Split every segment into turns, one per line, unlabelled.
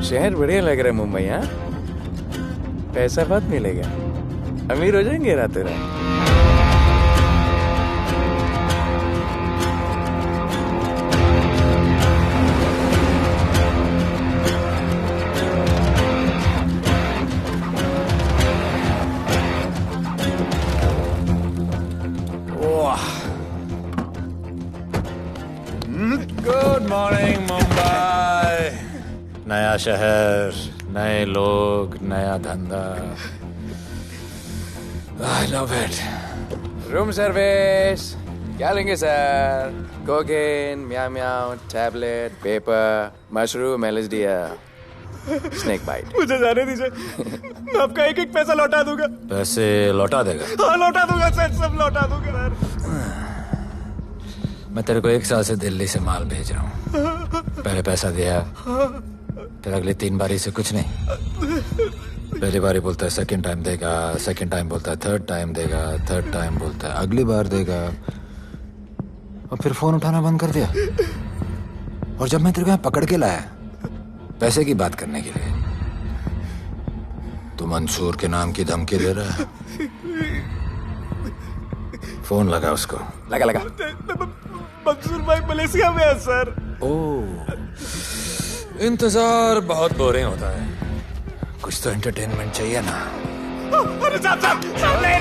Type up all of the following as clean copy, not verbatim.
शहर बढ़िया लग रहा है मुंबई। हाँ, पैसा बहुत मिलेगा, अमीर हो जाएंगे रातों रात। Good morning Mumbai. नया शहर, नए लोग, नया धंधा। I love it. Room service क्या लेंगे sir? Cocaine, meow meow, tablet, paper, mushroom, LSD, snake bite.
मुझे जाने दीजिए, मैं आपका एक एक पैसा लौटा दूंगा।
पैसे लौटा देगा?
हाँ लौटा दूंगा सर, सब लौटा दूंगा सर।
मैं तेरे को 1 साल से दिल्ली से माल भेज रहा हूँ। पहले पैसा दिया, फिर अगली 3 बारी से कुछ नहीं। पहली बारी बोलता है सेकंड टाइम देगा, सेकंड टाइम बोलता है थर्ड टाइम देगा, थर्ड टाइम बोलता है अगली बार देगा, और फिर फोन उठाना बंद कर दिया। और जब मैं तेरे को यहाँ पकड़ के लाया पैसे की बात करने के लिए, तो मंसूर के नाम की धमकी दे रहा है। फोन लगा उसको। लगा लगा।
मंसूर भाई मलेशिया में है सर।
ओह, इंतजार बहुत बोरिंग होता है, कुछ तो एंटरटेनमेंट चाहिए ना।
अरे साहब साहब साहब, नहीं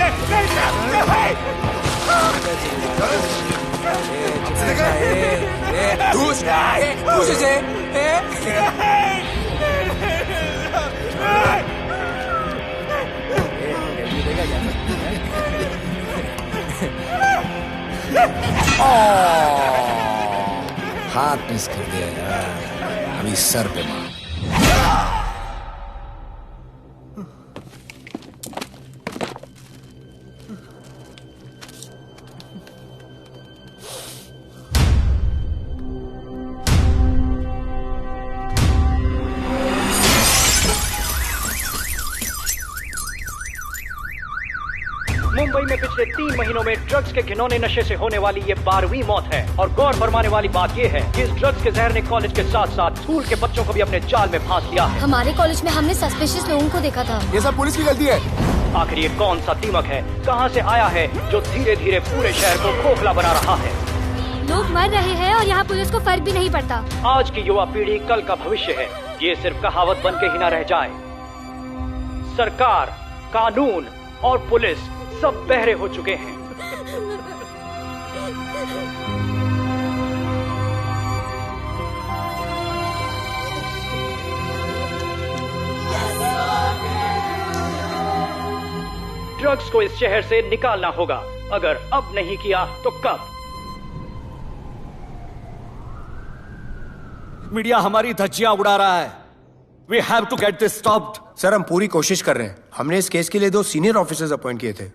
हाथ मिस कर दिया यार, अभी सर पे मार।
मुंबई में पिछले 3 महीनों में ड्रग्स के घिनौने नशे से होने वाली ये 12वीं मौत है। और गौर फरमाने वाली बात ये है कि इस ड्रग्स के जहर ने कॉलेज के साथ साथ स्कूल के बच्चों को भी अपने जाल में फांस लिया है।
हमारे कॉलेज में हमने सस्पिशियस लोगों को देखा था।
ये सब पुलिस की गलती है।
आखिर ये कौन सा दीमक है, कहां से आया है, जो धीरे धीरे पूरे शहर को खोखला बना रहा है?
लोग मर रहे हैं और यहाँ पुलिस को फर्क भी नहीं पड़ता।
आज की युवा पीढ़ी कल का भविष्य है, ये सिर्फ कहावत बन के ही न रह जाए। सरकार, कानून और पुलिस सब बहरे हो चुके हैं। ड्रग्स को इस शहर से निकालना होगा। अगर अब नहीं किया तो कब?
मीडिया हमारी धज्जियां उड़ा रहा है। We have to get this stopped.
Sir हम पूरी कोशिश कर रहे हैं। हमने इस केस के लिए 2 सीनियर ऑफिसर्स अपॉइंट किए थे,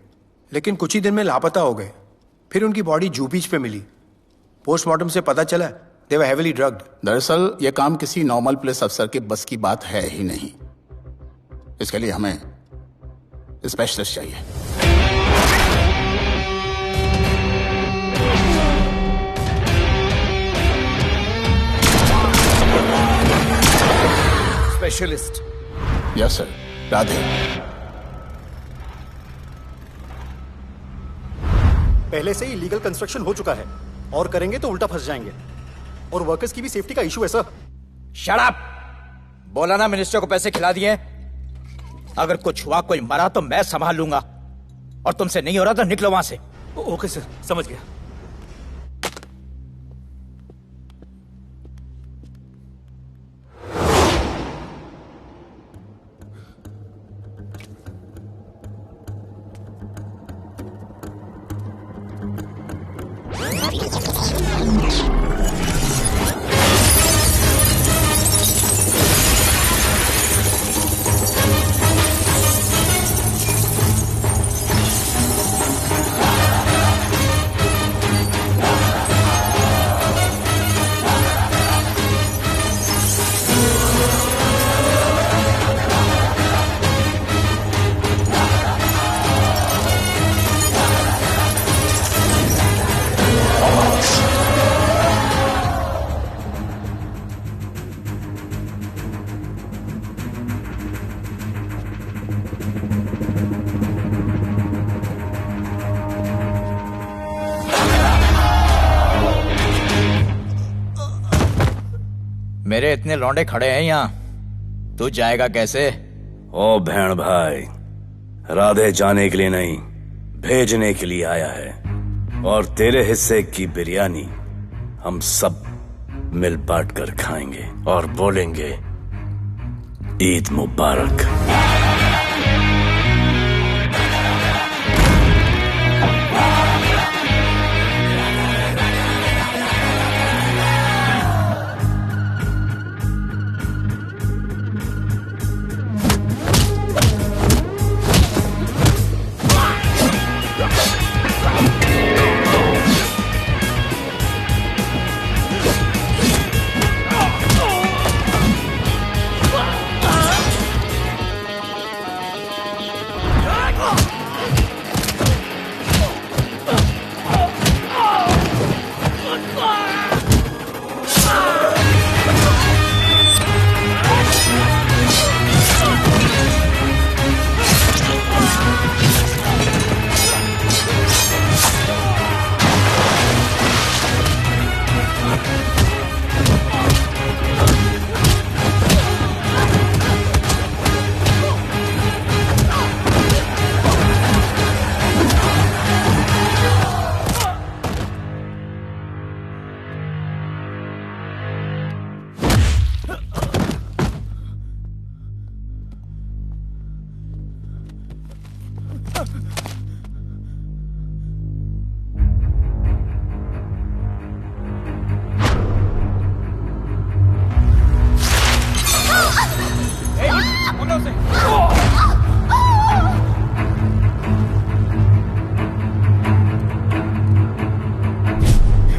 लेकिन कुछ ही दिन में लापता हो गए। फिर उनकी बॉडी जू बीच पे मिली। पोस्टमार्टम से पता चला दे वर हेवीली ड्रग्ड।
दरअसल यह काम किसी नॉर्मल पुलिस अफसर के बस की बात है ही नहीं। इसके लिए हमें स्पेशलिस्ट चाहिए।
स्पेशलिस्ट?
Yes sir. राधे।
पहले से ही लीगल कंस्ट्रक्शन हो चुका है और करेंगे तो उल्टा फंस जाएंगे। और वर्कर्स की भी सेफ्टी का इशू है सर।
Shut up! बोला ना मिनिस्टर को पैसे खिला दिए। अगर कुछ हुआ, कोई मरा तो मैं संभाल लूंगा, और तुमसे नहीं हो रहा तो निकलो वहां से।
ओके सर, समझ गया।
मेरे इतने लौंडे खड़े हैं यहाँ, तू जाएगा कैसे?
ओ बहन भाई, राधे जाने के लिए नहीं, भेजने के लिए आया है। और तेरे हिस्से की बिरयानी हम सब मिल बांट कर खाएंगे और बोलेंगे ईद मुबारक।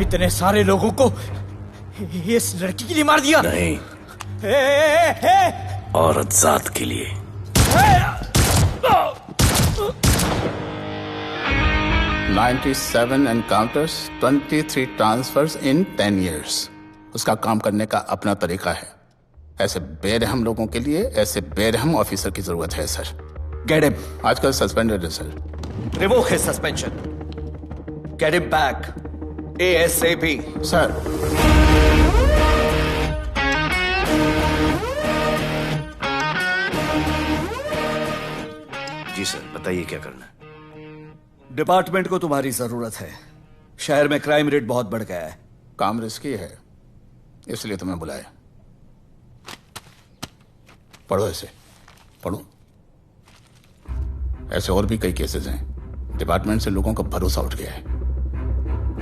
इतने सारे लोगों को इस लड़की के लिए मार दिया?
नहीं, औरत जात के लिए।
$97 encounters, 23 transfers in 10 years। उसका काम करने का अपना तरीका है। ऐसे बेरहम लोगों के लिए ऐसे बेरहम ऑफिसर की जरूरत है सर।
Get him.
आजकल सस्पेंडेड है sir.
Revoke his suspension. Get him back. ASAP.
Sir,
जी सर, बताइए क्या करना है।
डिपार्टमेंट को तुम्हारी जरूरत है। शहर में क्राइम रेट बहुत बढ़ गया है।
काम रिस्की है, इसलिए तुम्हें बुलाया। पढ़ो इसे, पढ़ो। ऐसे और भी कई केसेस हैं। डिपार्टमेंट से लोगों का भरोसा उठ गया है।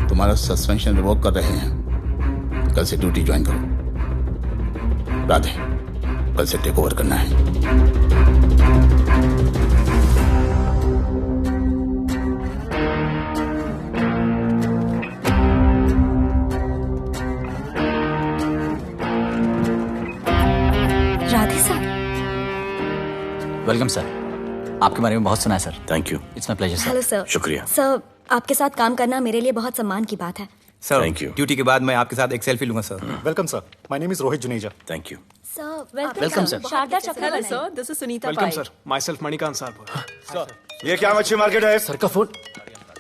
तुम्हारा सस्पेंशन रिवोक कर रहे हैं। कल से ड्यूटी ज्वाइन करो। राधे, कल से टेक ओवर करना है।
राधे सर।
वेलकम सर, आपके बारे में बहुत सुना है sir.
Thank you.
It's my pleasure sir.
Hello sir.
शुक्रिया
सर, आपके साथ काम करना मेरे लिए बहुत सम्मान की बात है।
Sir,
thank you.
ड्यूटी के बाद मैं आपके साथ एक सेल्फी लूंगा sir.
Welcome sir, my name is Rohit Juneja.
Thank you.
Sir,
welcome sir.
Sharda Chakra.
Hello sir, this is Sunita
welcome
Pai.
Sir, myself Manikant साहब।
ये क्या मच्छी मार्केट है?
सर का phone.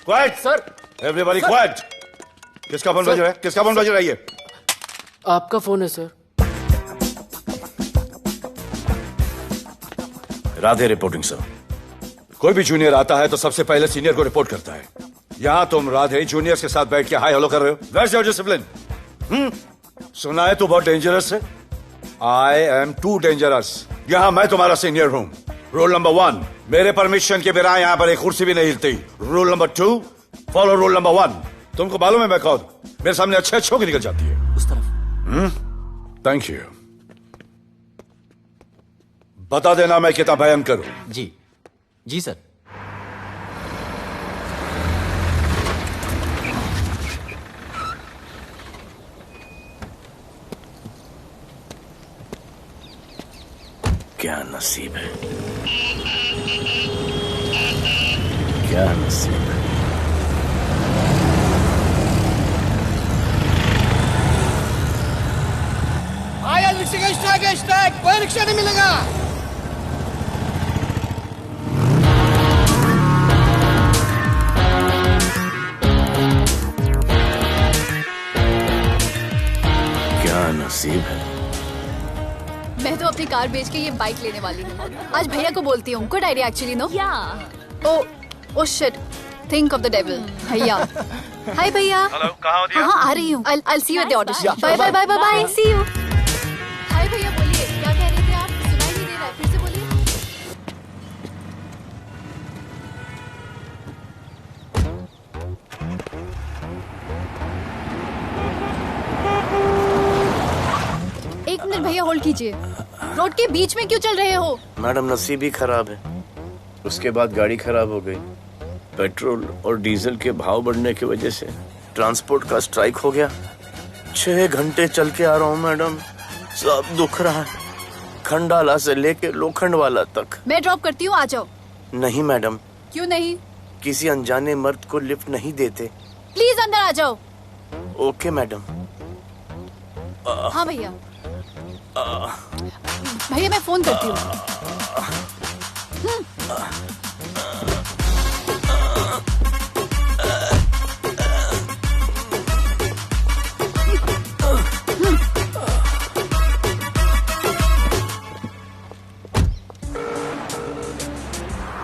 Quiet sir, everybody quiet. किसका फोन बज रहा है? किसका फोन बज रहा है? ये
आपका फोन है सर।
Radhe reporting sir. कोई भी जूनियर आता है तो सबसे पहले सीनियर को रिपोर्ट करता है। यहाँ तुम राधे जूनियर्स के साथ बैठ के हाई हेलो कर रहे हो। Where's your discipline? सुना है तू बहुत डेंजरस है। I am too dangerous. यहाँ मैं तुम्हारा सीनियर हूँ। रूल नंबर 1, मेरे परमिशन के बिना यहाँ पर एक कुर्सी भी नहीं हिलती। Rule number 2, follow rule number 1। तुमको मालूम है मैं कौन? मेरे सामने अच्छे अच्छों की निकल जाती है।
उस तरफ।
Thank you. बता देना मैं कितना भयंकर हूं।
जी जी सर।
क्या नसीब है, क्या नसीब है।
आया रिक्शा का स्ट्राइक है, स्ट्राइक। कोई रिक्शा नहीं मिलेगा।
क्या नसीब है,
कार बेच के ये बाइक लेने वाली हूँ। आज भैया को बोलती हूँ। Good idea actually, no? Oh shit, think of the devil. भैया, हाय भैया।
हेलो, कहाँ हो दिया?
हाँ, आ रही हूँ। I'll see you at the audition. Bye bye bye bye bye, see you. Hi भैया, बोलिए क्या कह रहे थे आप? सुनाई नहीं दे रहा है, फिर से बोलिए। एक मिनट भैया, होल्ड कीजिए। रोड के बीच में क्यों चल रहे हो?
मैडम, नसीब ही खराब है। उसके बाद गाड़ी खराब हो गई। पेट्रोल और डीजल के भाव बढ़ने की वजह से ट्रांसपोर्ट का स्ट्राइक हो गया। 6 घंटे चल के आ रहा हूँ मैडम, सब दुख रहा है, खंडाला से लेके लोखंडवाला तक।
मैं ड्रॉप करती हूँ, आ जाओ।
नहीं मैडम।
क्यों नहीं?
किसी अनजाने मर्द को लिफ्ट नहीं देते।
प्लीज अंदर आ जाओ।
Okay madam.
हाँ भैया। भैया मैं फोन करती हूँ।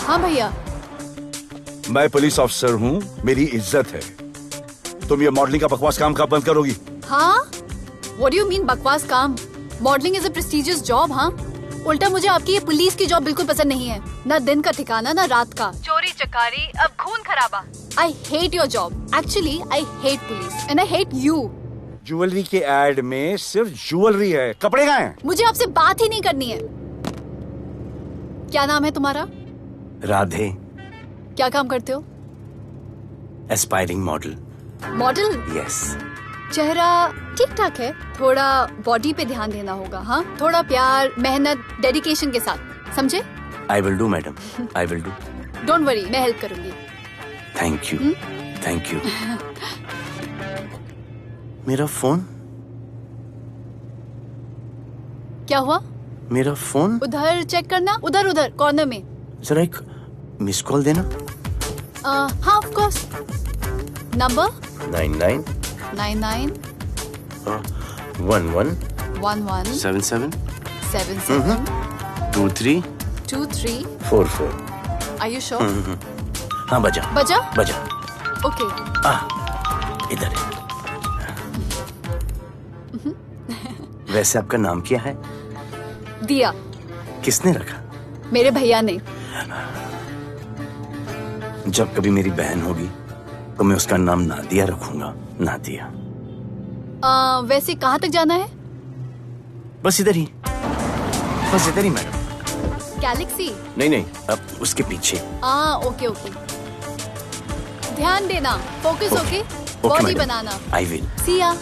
हाँ भैया।
मैं पुलिस ऑफिसर हूँ, मेरी इज्जत है। तुम ये मॉडलिंग का बकवास काम कब बंद करोगी?
हाँ? What do you mean बकवास काम? Modelling is a prestigious job. हाँ, उल्टा मुझे आपकी ये पुलिस की जॉब बिल्कुल पसंद नहीं है। ना दिन का ठिकाना, ना रात का। चोरी चकारी, अब खून खराबा। I hate your job. Actually, I hate police and I hate you.
Jewellery के एड में सिर्फ ज्वेलरी है, कपड़े कहाँ हैं?
मुझे आपसे बात ही नहीं करनी है। क्या नाम है तुम्हारा?
राधे।
क्या काम करते हो?
Aspiring model.
मॉडल?
यस।
चेहरा ठीक ठाक है, थोड़ा बॉडी पे ध्यान देना होगा। हाँ, थोड़ा प्यार, मेहनत, डेडिकेशन के साथ, समझे?
I will do madam, I will do.
Don't worry, मैं हेल्प करूंगी।
Thank you, thank you. मेरा फोन?
क्या हुआ?
मेरा फोन?
उधर चेक करना, उधर उधर कॉर्नर में।
जरा एक मिस कॉल देना।
हाँ, of course. Number
99
99
11
11
77
77
23
23
44।
Are you sure?
हाँ, बजा
बजा।
बजा।
ओके।
इधर है। वैसे आपका नाम क्या है?
दिया।
किसने रखा?
मेरे भैया ने।
जब कभी मेरी बहन होगी तो मैं उसका नाम नादिया रखूंगा। नादिया।
वैसे कहाँ तक जाना है?
बस इधर ही, बस इधर ही मैडम।
गैलेक्सी?
नहीं नहीं, अब उसके पीछे।
Okay okay. ध्यान देना, फोकस ओके। बॉडी बनाना।
I will.
See yeah.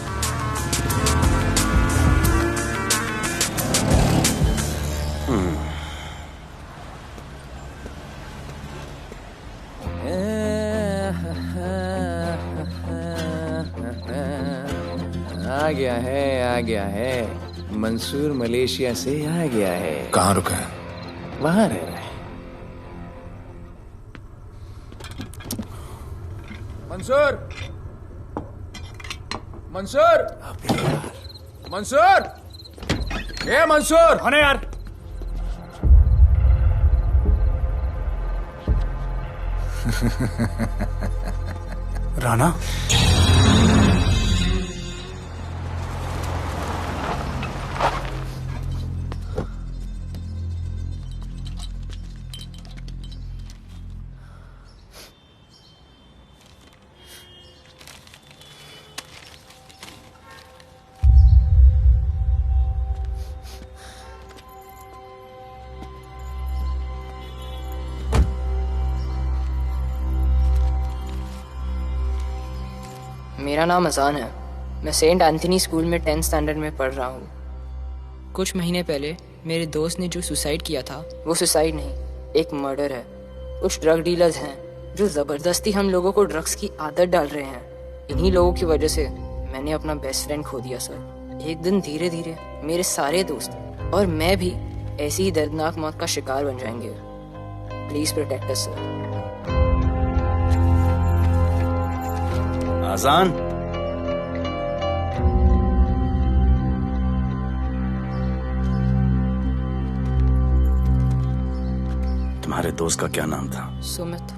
आ गया है। मंसूर मलेशिया से आ गया है।
कहाँ रुका है?
वहां रह रहा है। मंसूर, मंसूर, मंसूर, ए मंसूर।
कौन है यार?
राणा।
मेरा नाम अजान है। मैं सेंट एंथनी स्कूल में 10th स्टैंडर्ड में पढ़ रहा हूँ। कुछ महीने पहले मेरे दोस्त ने जो सुसाइड किया था, वो सुसाइड नहीं, एक मर्डर है। कुछ ड्रग डीलर्स हैं जो ज़बरदस्ती हम लोगों को ड्रग्स की आदत डाल रहे हैं। इन्हीं लोगों की वजह से मैंने अपना बेस्ट फ्रेंड खो दिया सर। एक दिन धीरे धीरे मेरे सारे दोस्त और मैं भी ऐसी ही दर्दनाक मौत का शिकार बन जाएंगे। Please protect us sir.
आजान। तुम्हारे दोस्त का क्या नाम था?
सुमित।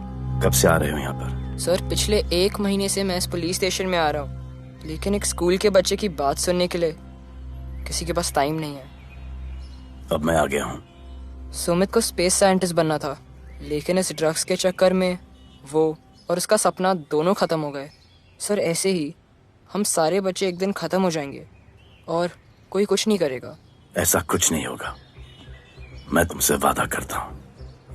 कब से आ रहे हो यहाँ पर?
सर पिछले 1 महीने से मैं इस पुलिस स्टेशन में आ रहा हूँ, लेकिन एक स्कूल के बच्चे की बात सुनने के लिए किसी के पास टाइम नहीं है।
अब मैं आ गया हूँ।
सुमित को स्पेस साइंटिस्ट बनना था, लेकिन इस ड्रग्स के चक्कर में वो और उसका सपना दोनों खत्म हो गए। सर ऐसे ही हम सारे बच्चे एक दिन खत्म हो जाएंगे और कोई कुछ नहीं करेगा।
ऐसा कुछ नहीं होगा, मैं तुमसे वादा करता हूँ।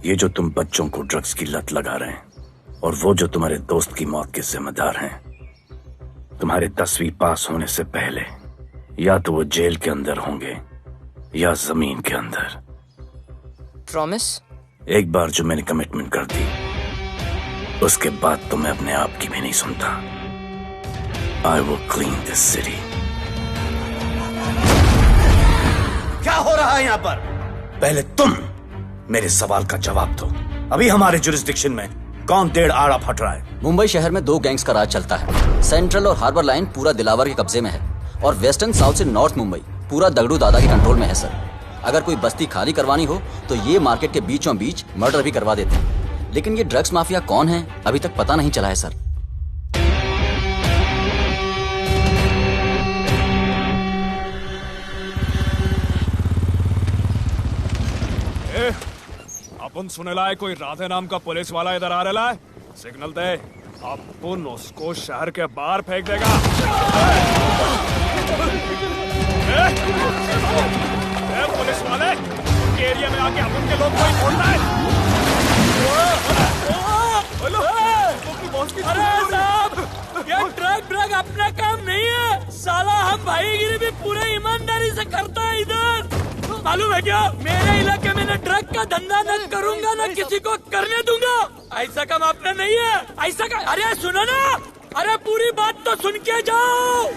ये जो तुम बच्चों को ड्रग्स की लत लगा रहे हैं और वो जो तुम्हारे दोस्त की मौत के जिम्मेदार हैं, तुम्हारे 10वीं पास होने से पहले या तो वो जेल के अंदर होंगे या जमीन के अंदर।
प्रॉमिस?
एक बार जो मैंने कमिटमेंट कर दी, उसके बाद तो मैं अपने आप की भी नहीं सुनता। I will clean this city. क्या हो रहा है यहाँ पर? पहले तुम मेरे सवाल का जवाब दो। अभी हमारे जुरिस्डिक्शन में कौन डेढ़ आड़ा फट रहा है?
मुंबई शहर में 2 गैंग्स का राज चलता है। सेंट्रल और हार्बर लाइन पूरा दिलावर के कब्जे में है और वेस्टर्न साउथ से नॉर्थ मुंबई पूरा दगड़ू दादा के कंट्रोल में है सर। अगर कोई बस्ती खाली करवानी हो तो ये मार्केट के बीचों बीच मर्डर भी करवा देते हैं, लेकिन ये ड्रग्स माफिया कौन है अभी तक पता नहीं चला है सर।
अपन सुनेला है कोई राधे नाम का पुलिस वाला इधर आ रहा है। सिग्नल दे, अपन उसको शहर के बाहर फेंक देगा। पुलिस वाले एरिया में आके अपन के लोग कोई बोल रहा है।
अरे साहब, ये ड्रग अपना काम नहीं है साला। हम भाईगिरी भी पूरे ईमानदारी से करता है इधर। मालूम है क्या, मेरे इलाके में न ड्रग का धंधा न करूंगा न किसी को करने दूंगा। ऐसा काम आपने नहीं है। ऐसा का अरे सुनो ना, अरे पूरी बात तो सुन के जाओ।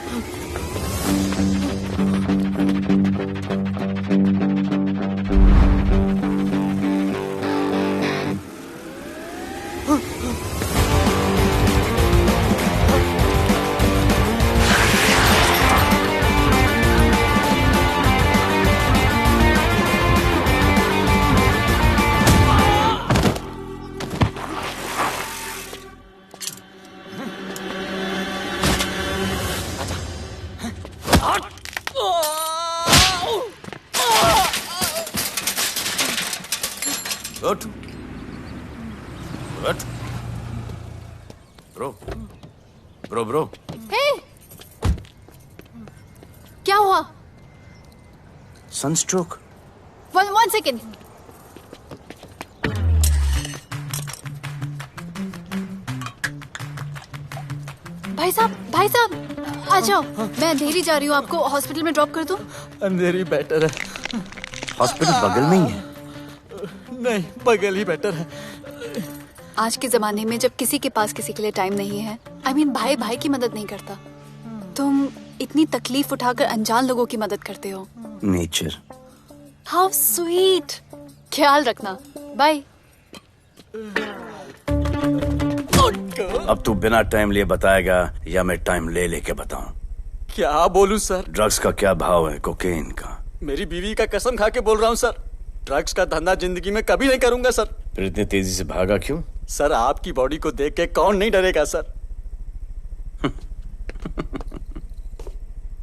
उठ, उठ। ब्रो।
हे! क्या हुआ?
सनस्ट्रोक।
One second. भाई साहब आ जाओ। मैं अंधेरी जा रही हूँ, आपको हॉस्पिटल में ड्रॉप कर दूँ?
अंधेरी बेटर है।
हॉस्पिटल बगल में ही है?
नहीं, बगल ही बेटर है।
आज के जमाने में जब किसी के पास किसी के लिए टाइम नहीं है, भाई भाई की मदद नहीं करता, तुम इतनी तकलीफ उठाकर अनजान लोगों की मदद करते हो।
नेचर।
How sweet. ख्याल रखना। बाय।
अब तू बिना टाइम लिए बताएगा या मैं टाइम ले लेके बताऊं?
क्या बोलूं सर?
ड्रग्स का क्या भाव है कोकेन का?
मेरी बीवी का कसम खा के बोल रहा हूँ सर, ड्रग्स का धंधा जिंदगी में कभी नहीं करूंगा सर।
फिर इतनी तेजी से भागा क्यों?
सर आपकी बॉडी को देख के कौन नहीं डरेगा सर।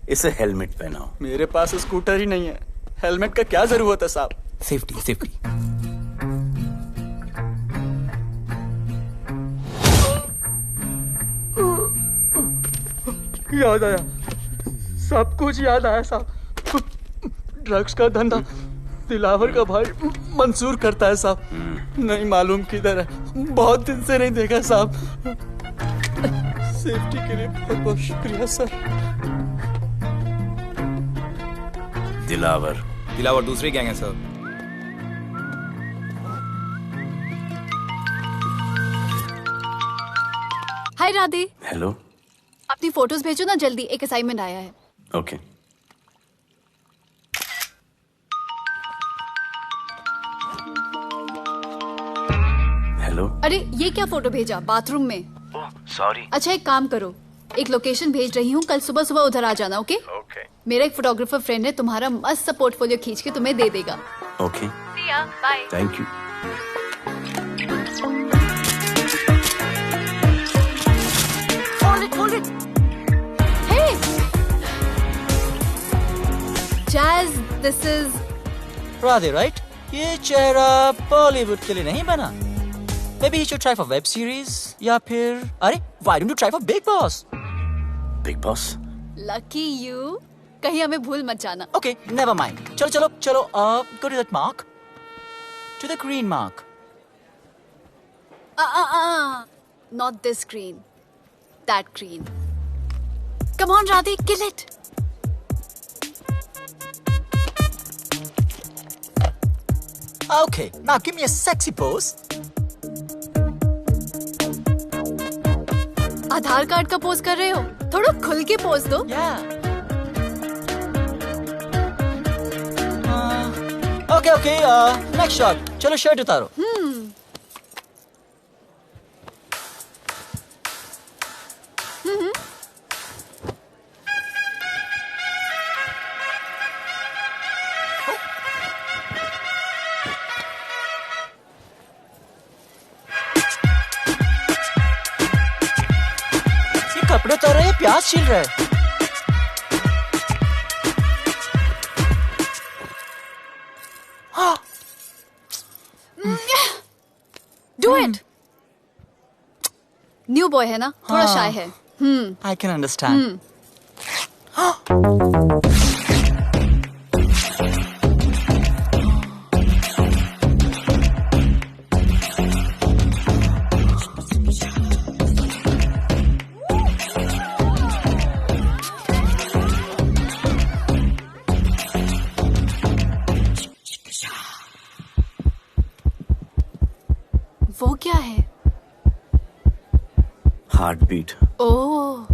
इसे हेलमेट पहनाओ।
मेरे पास स्कूटर ही नहीं है, हेलमेट का क्या जरूरत है साहब?
सेफ्टी।
याद आया, सब कुछ याद आया साहब। ड्रग्स का धंधा दिलावर का भाई मंसूर करता है साहब। नहीं मालूम किधर है, बहुत दिन से नहीं देखा साहब। सेफ्टी के लिए बहुत बहुत शुक्रिया सर।
दिलावर दूसरी गैंग है सर।
हाय राधे।
हेलो।
अपनी फोटोज भेजो ना जल्दी, एक असाइनमेंट आया है।
ओके। हेलो।
अरे ये क्या फोटो भेजा बाथरूम में?
सॉरी।
अच्छा एक काम करो, एक लोकेशन भेज रही हूँ, कल सुबह सुबह उधर आ जाना। ओके? मेरा एक फोटोग्राफर फ्रेंड है, तुम्हारा मस्त सा पोर्टफोलियो खींच के तुम्हें दे देगा।
Okay.
Bye.
Thank you.
This is
Radhe, right? ये चेहरा बॉलीवुड के लिए नहीं बना। Maybe he should try for web series या फिर अरे why don't you try for Big Boss?
Big Boss?
Lucky you, कहीं हमें भूल मत जाना।
Okay, never mind. चलो, go to that mark. To the green mark.
Not this green. That green. Come on, Radhi, kill it.
Okay, now give me a sexy pose.
Aadhaar card का pose कर रहे हो? थोड़ा खुल के pose दो।
Okay, next shot. चलो shirt उतारो। कपड़े उतार रहे हैं, प्याज छील रहे हैं।
Do it. न्यू बॉय है ना, थोड़ा शाय है।
I can understand.
वो क्या है?
Heart beat.
ओह,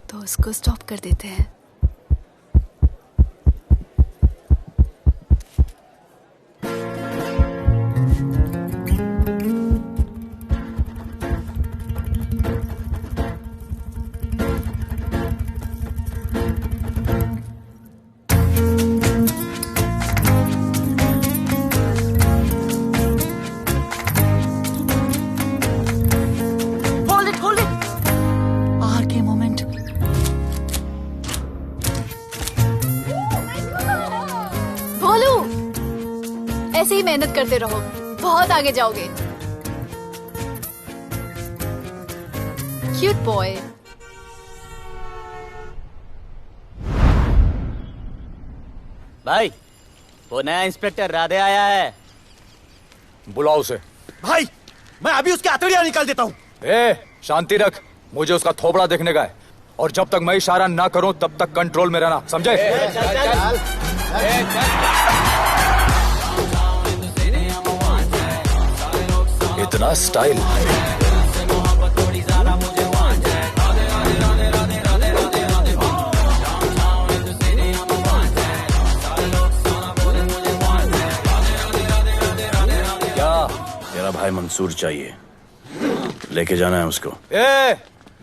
तो उसको स्टॉप कर देते हैं। ऐसे ही मेहनत करते रहो, बहुत आगे जाओगे। Cute boy.
भाई, वो नया इंस्पेक्टर राधे आया है।
बुलाओ उसे।
भाई, मैं अभी उसकी हथेलियां निकाल देता हूँ।
शांति रख, मुझे उसका थोबड़ा देखने का है, और जब तक मैं इशारा ना करूं तब तक कंट्रोल में रहना, समझे? इतना स्टाइल।
क्या? तेरा भाई मंसूर चाहिए, लेके जाना है उसको।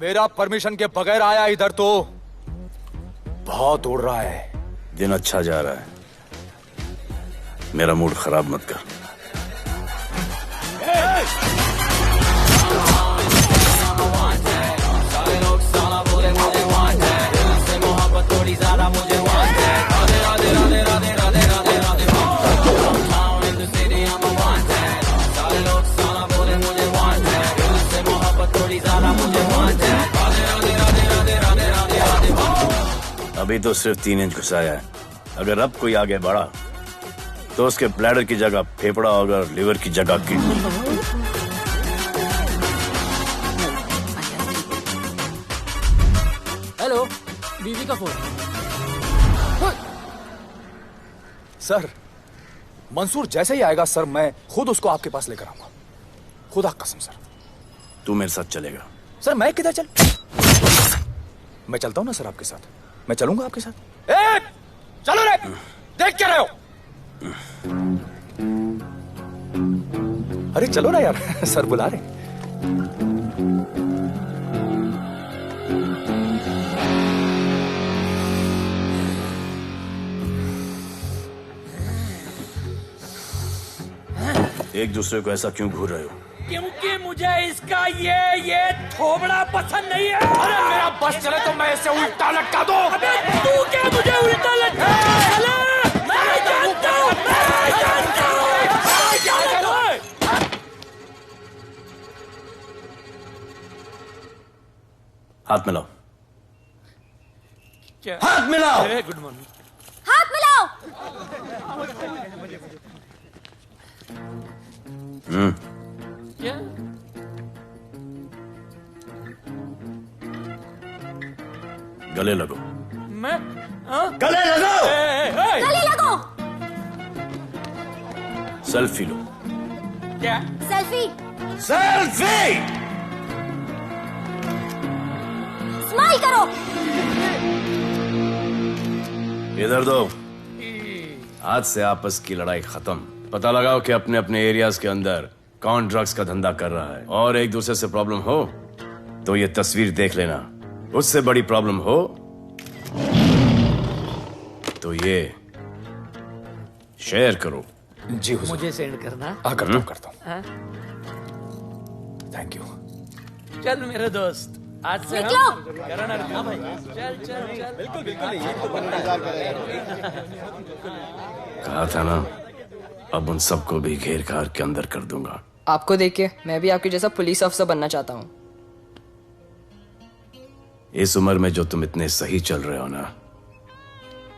मेरा परमिशन के बगैर आया इधर तो बहुत उड़ रहा है।
दिन अच्छा जा रहा है, मेरा मूड खराब मत कर। अभी तो सिर्फ 3 इंच घुसाया है, अगर अब कोई आगे बढ़ा तो उसके ब्लैडर की जगह फेफड़ा होगा और लिवर की जगह किडनी।
हेलो, बीवी का फोन।
सर, मंसूर जैसे ही आएगा सर, मैं खुद उसको आपके पास लेकर आऊंगा, खुदा कसम सर।
तू मेरे साथ चलेगा?
सर मैं किधर मैं चलता हूं ना सर आपके साथ, मैं चलूंगा आपके साथ। चलो रे, देख क्या रहे हो? अरे चलो ना यार, सर बुला रहे।
एक दूसरे को ऐसा क्यों घूर रहे हो?
क्योंकि मुझे इसका ये थोबड़ा पसंद नहीं है।
अरे मेरा बस चले तो मैं इसे उल्टा लटका दूं।
अबे तू क्या मुझे उल्टा लटका?
हाथ मिलाओ।
क्या?
हाथ मिलाओ।
Good morning.
हाथ मिलाओ।
क्या?
गले लगो।
मैं? हाँ?
गले लगो।
गले लगो।
सेल्फी लो।
क्या?
सेल्फी।
सेल्फी।
स्माइल करो।
इधर दो। आज से आपस की लड़ाई खत्म। पता लगाओ कि अपने अपने एरियाज के अंदर कौन ड्रग्स का धंधा कर रहा है, और एक दूसरे से प्रॉब्लम हो तो ये तस्वीर देख लेना। उससे बड़ी प्रॉब्लम हो तो ये शेयर करो।
जी हुजूर।
मुझे सेंड करना।
हाँ, करता हूँ।
हाँ?
Thank you.
चल मेरे दोस्त, आज से
निकलो।
करण अर्जुन भाई, चल चल चल। बिल्कुल बिल्कुल।
कहा था ना, अब उन सबको भी घेर घार के अंदर कर दूंगा।
आपको देख के मैं भी आपके जैसा पुलिस ऑफिसर बनना चाहता हूँ।
इस उम्र में जो तुम इतने सही चल रहे हो ना,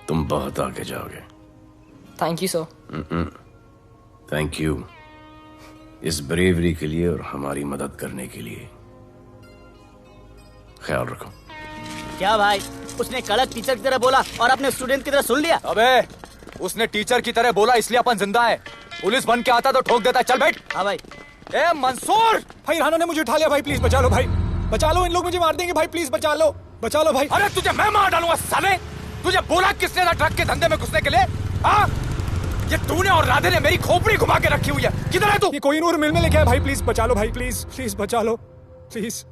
तुम बहुत आगे जाओगे।
Thank you sir.
Thank you इस ब्रेवरी के लिए और हमारी मदद करने के लिए। ख्याल रखो।
क्या भाई, उसने कड़क टीचर की तरह बोला और अपने स्टूडेंट की तरह सुन लिया?
अबे, उसने टीचर की तरह बोला इसलिए अपन जिंदा है। पुलिस बन के आता तो ठोक देता। चल बैठ।
हाँ भाई।
ए मंसूर,
भाई राना ने मुझे उठा लिया भाई, प्लीज बचा लो भाई, बचा लो, इन लोग मुझे मार देंगे भाई, प्लीज बचा लो भाई।
अरे तुझे मैं मार डालूंगा साले। तुझे बोला किसने था ट्रक के धंधे में घुसने के लिए? हाँ, ये तूने और राधे ने मेरी खोपड़ी घुमा के रखी हुई है। किधर है तू?
ये कोई नूर मिल में लेके आया भाई, प्लीज बचा लो भाई, प्लीज बचा लो, प्लीज।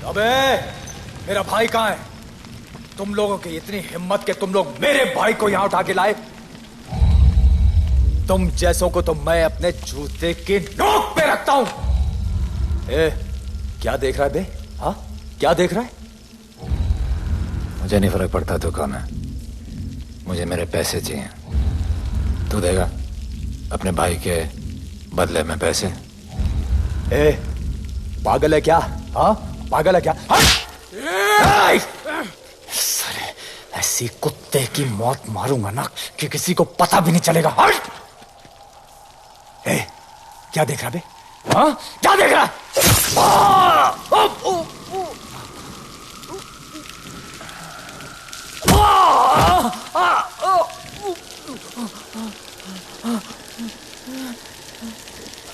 अबे, मेरा भाई कहाँ है? तुम लोगों की इतनी हिम्मत कि तुम लोग मेरे भाई को यहां उठा के लाए। तुम जैसों को तो मैं अपने जूते की नोक पे रखता हूं। ए, क्या देख रहा है बे? हाँ, क्या देख रहा है? मुझे नहीं फर्क पड़ता तू कौन है, मुझे मेरे पैसे चाहिए। तू देगा अपने भाई के बदले में पैसे? ए, पागल है क्या? हाँ, पागल है क्या? सरे, ऐसी कुत्ते की मौत मारूंगा ना कि किसी को पता भी नहीं चलेगा। ए, क्या देख रहा बे? हाँ, क्या देख रहा?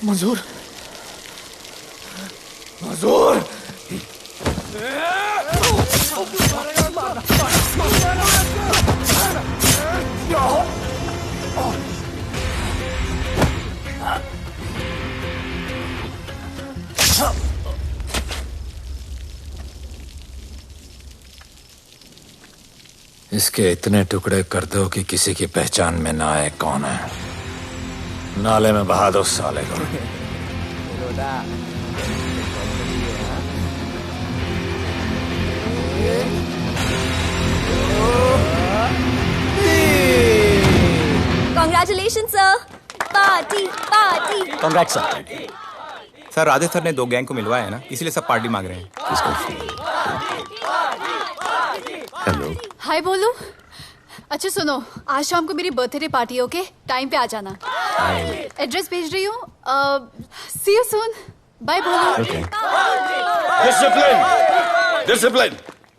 मंजूर, मंजूर। इसके इतने टुकड़े कर दो कि किसी की पहचान में ना आए कौन है। नाले में बहा दो साले को।
Congratulations, sir. Party party.
Congrats sir. Radhe sir ने 2 गैंग को मिलवाया है ना, इसीलिए सब पार्टी मांग रहे हैं।
हेलो।
हाय बोलू। अच्छा सुनो, आज शाम को मेरी बर्थडे पार्टी, ओके? टाइम पे आ जाना। एड्रेस भेज रही हूँ। See you soon. बाय बोलू।
डिसिप्लिन।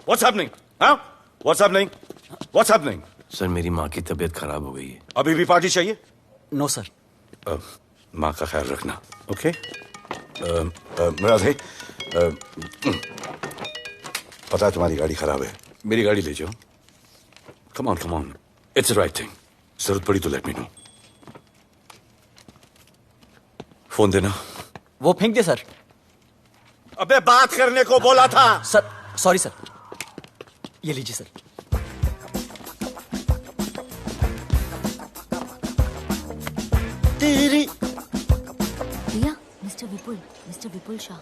What's happening? हाँ, what's happening? What's happening?
Sir, मेरी माँ की तबीयत खराब हो गई है।
अभी भी पार्टी चाहिए?
No sir.
माँ का ख्याल रखना, ओके? राधे, पता है तुम्हारी गाड़ी खराब है, मेरी गाड़ी ले जाओ। Come on, it's the right thing. जरूरत पड़ी तो लेट मी नो। फोन देना।
वो फेंक दे सर।
अबे बात करने को बोला था।
Sir, sorry sir. ये लीजिए sir.
Riya, mister Vipul Shah.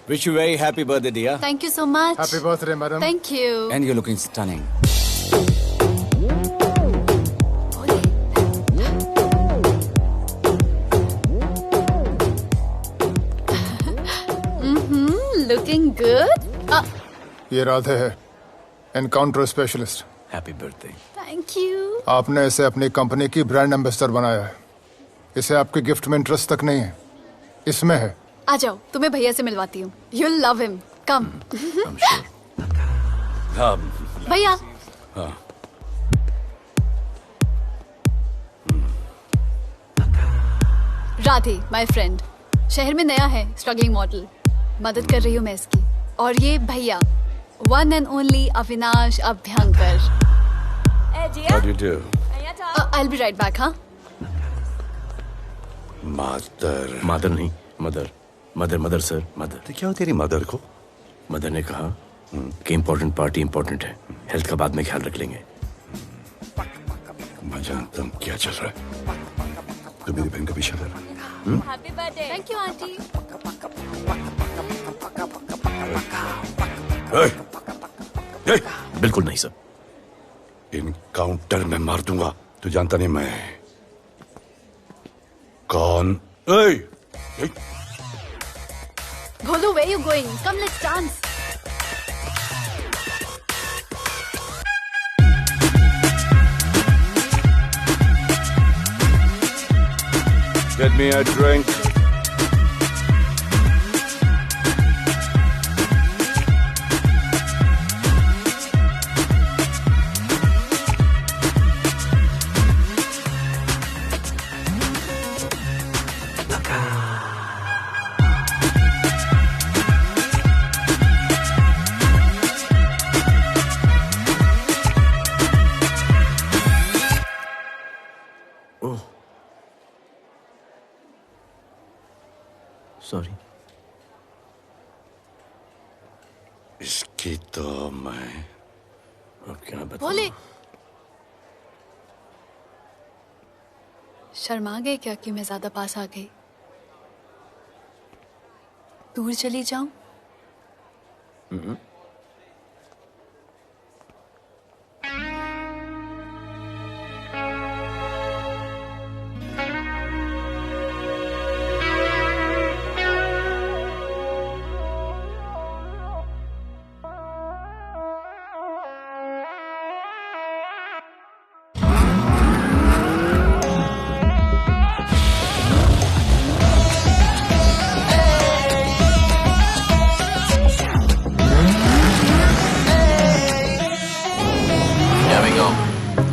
Wish you very happy birthday, dear.
Thank you so much.
Happy birthday, madam.
Thank you.
And you're looking stunning.
Looking good.
ये राधे है, encounter specialist.
Happy birthday.
Thank you.
आपने इसे अपनी company की brand ambassador बनाया है। इसे आपके गिफ्ट में इंटरेस्ट तक नहीं है, इसमें है।
आ जाओ, तुम्हें भैया से मिलवाती हूँ। You'll love him. Come. भैया। राधे, माय फ्रेंड, शहर में नया है, स्ट्रगलिंग मॉडल, मदद कर रही हूँ मैं इसकी। और ये भैया, one and only Avinash Abhyankar.
How do you do?
I'll be right back, हाँ?
मदर नहीं, मदर सर, मदर।
तो क्या हो तेरी मदर को?
मदर ने कहा कि इम्पोर्टेंट पार्टी इम्पोर्टेंट है, हेल्थ का बाद में ख्याल रख लेंगे।
मैं जानता हूँ क्या चल रहा है। तू मेरी बहन का पीछा कर।
Happy birthday. Thank you, auntie.
बिल्कुल नहीं सर।
इनकाउंटर में मार दूंगा। तू जानता नहीं मैं कौन?
Bholu, where you going? Come, let's dance.
Get me a drink.
Sorry.
इसकी तो मैं
क्या बताऊं?
भोले, शर्मा गए क्या कि मैं ज्यादा पास आ गई? दूर चली जाऊं?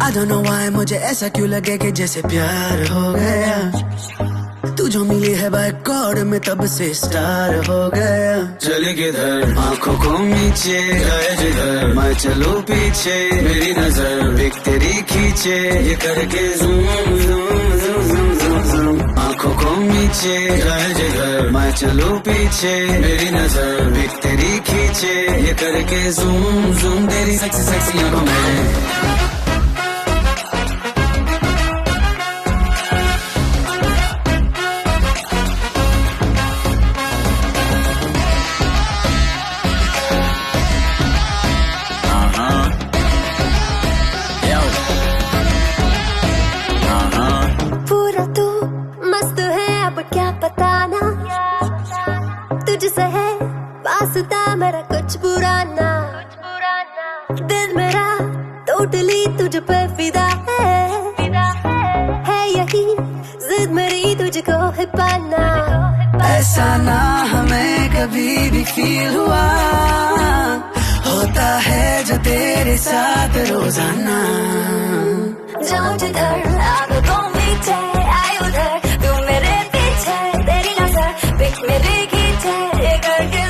I don't know why मुझे ऐसा क्यों लगे कि जैसे प्यार हो गया। तू जो मिली है बाय गॉड में तब से स्टार हो गया। चले किधर आंखों को नीचे गए जिधर, मैं चलूं पीछे मेरी नजर एक तेरी खींचे, ये करके zoom zoom zoom zoom zoom zoom. आंखों को नीचे गए जिधर, मैं चलूं पीछे मेरी नजर एक तेरी खींचे, ये करके ज़ूम ज़ूम तेरी सेक्सी सेक्सी आंखों में।
मेरा कुछ पुराना दिल मेरा टोटली तुझ पे फिदा है यही जिद मेरी तुझको है पाना।
ऐसा ना हमें कभी भी फील हुआ, होता है जो तेरे साथ रोजाना।
जाऊं जिधर आंखों मीठे आए उधर, तू मेरे पीछे तेरी नजर पिक मेरी खींचे, ये करके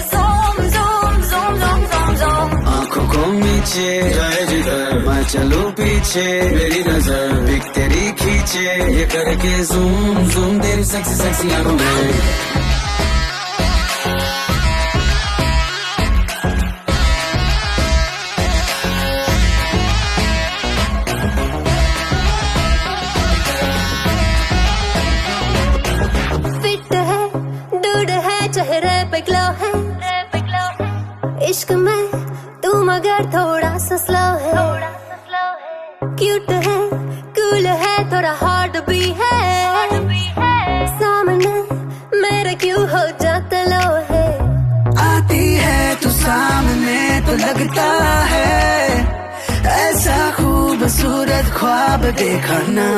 नीचे जाए जिधर, मैं चलूं पीछे मेरी नजर एक तेरी खींचे, ये करके ज़ूम ज़ूम तेरी सेक्सी सेक्सी आंखों में।
फिट है, डूड है, चेहरे पे ग्लो है, इश्क में तू मगर थोड़ा सा स्लो है, क्यूट है, कूल है, थोड़ा हार्ड भी है, सामने मेरे क्यों हो जाता लो है।
आती है तू सामने तो लगता है ऐसा खूबसूरत ख्वाब देखा ना।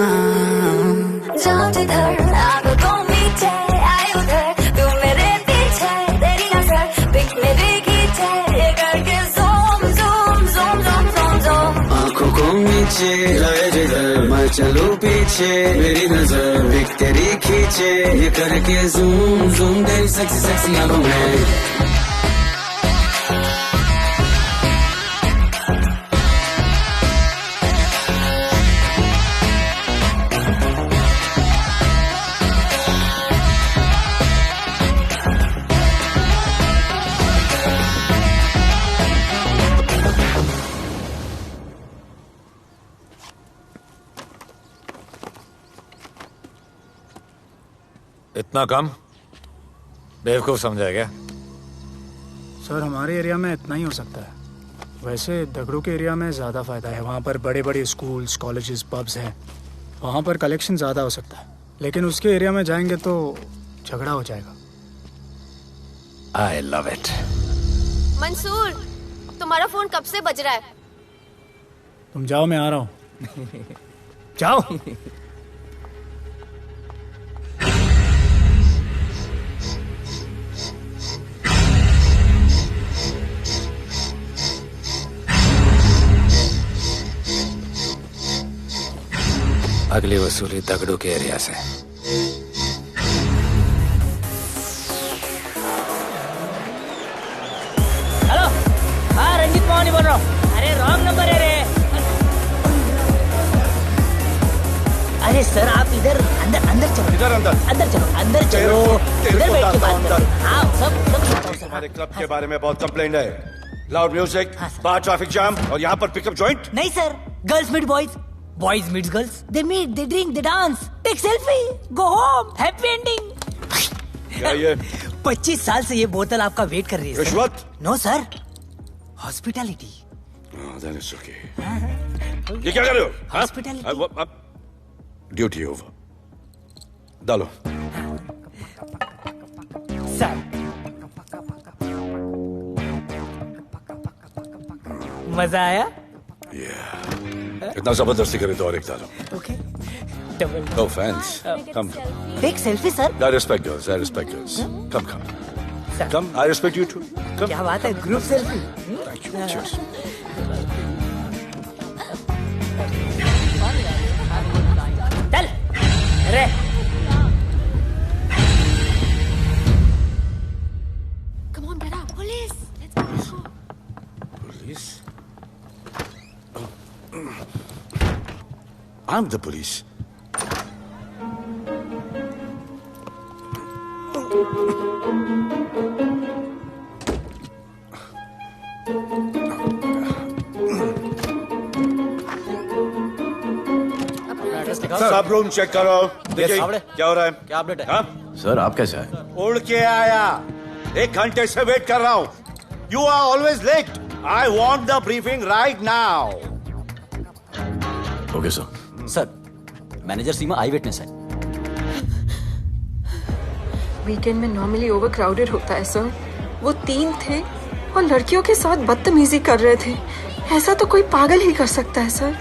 जाओ जिधर आंखों मीचे आए उधर, तू मेरे पीछे तेरी नजर पिक मेरे खींचे, ये करके zoom zoom zoom zoom zoom zoom.
आंखों को नीचे लाए जिधर मैं चलूं पीछे, मेरी नजर पिक तेरी खींचे, ये करके ज़ूम ज़ूम तेरी सेक्सी सेक्सी आंखों में।
इतना कम बेवकूफ समझा क्या?
सर हमारे एरिया में इतना ही हो सकता है, वैसे दगड़ू के एरिया में ज़्यादा फ़ायदा है। वहाँ पर बड़े बड़े स्कूल्स, कॉलेजेस, पब्स हैं, वहाँ पर कलेक्शन ज़्यादा हो सकता है। लेकिन उसके एरिया में जाएंगे तो झगड़ा हो जाएगा।
I love it.
मंसूर, तुम्हारा फोन कब से बज रहा है?
तुम जाओ, मैं आ रहा हूँ। जाओ।
अगली वसूली दगड़ू के एरिया से।
हेलो, हाँ रंजीत मोहन बोल रहा हूँ। अरे रॉन्ग नंबर है रे। अरे सर आप इधर अंदर अंदर चलो,
इधर अंदर
अंदर चलो, अंदर चलो, इधर बैठ के बात करो। हाँ सब
हमारे क्लब के बारे में बहुत कंप्लेंट है। लाउड म्यूजिक, बाहर ट्रैफिक जाम और यहाँ पर पिकअप जॉइंट।
नहीं sir, girls meet boys, boys meet girls, they meet, they drink, they dance, take selfie, go home, happy ending.
क्या ये
25 साल से ये बोतल आपका वेट कर रही है।
रिश्वत?
No sir, hospitality.
ये क्या कर रहे हो?
हॉस्पिटैलिटी।
ड्यूटी ओवर, डालो।
सर मजा आया?
इतना जबरदस्ती करे तो और एक डालो।
Okay, double.
No offense. Come.
Take selfie sir.
I respect girls. I respect girls. Come, come. Come. I respect you too. Come.
क्या बात है, group selfie.
Thank you. Cheers.
चल रे।
Come on, get up. Police. Let's go.
Police? I'm the police. सब room check करो। देखिए क्या हो रहा है।
क्या अपडेट है?
हाँ?
सर आप कैसे आए?
उड़ के आया, 1 घंटे से वेट कर रहा हूँ। You are always late. I want the briefing right now.
Okay sir.
Sir, manager Seema eyewitness है।
वीकेंड में नॉर्मली ओवर क्राउडेड होता है सर। वो 3 थे और लड़कियों के साथ बदतमीजी कर रहे थे। ऐसा तो कोई पागल ही कर सकता है सर।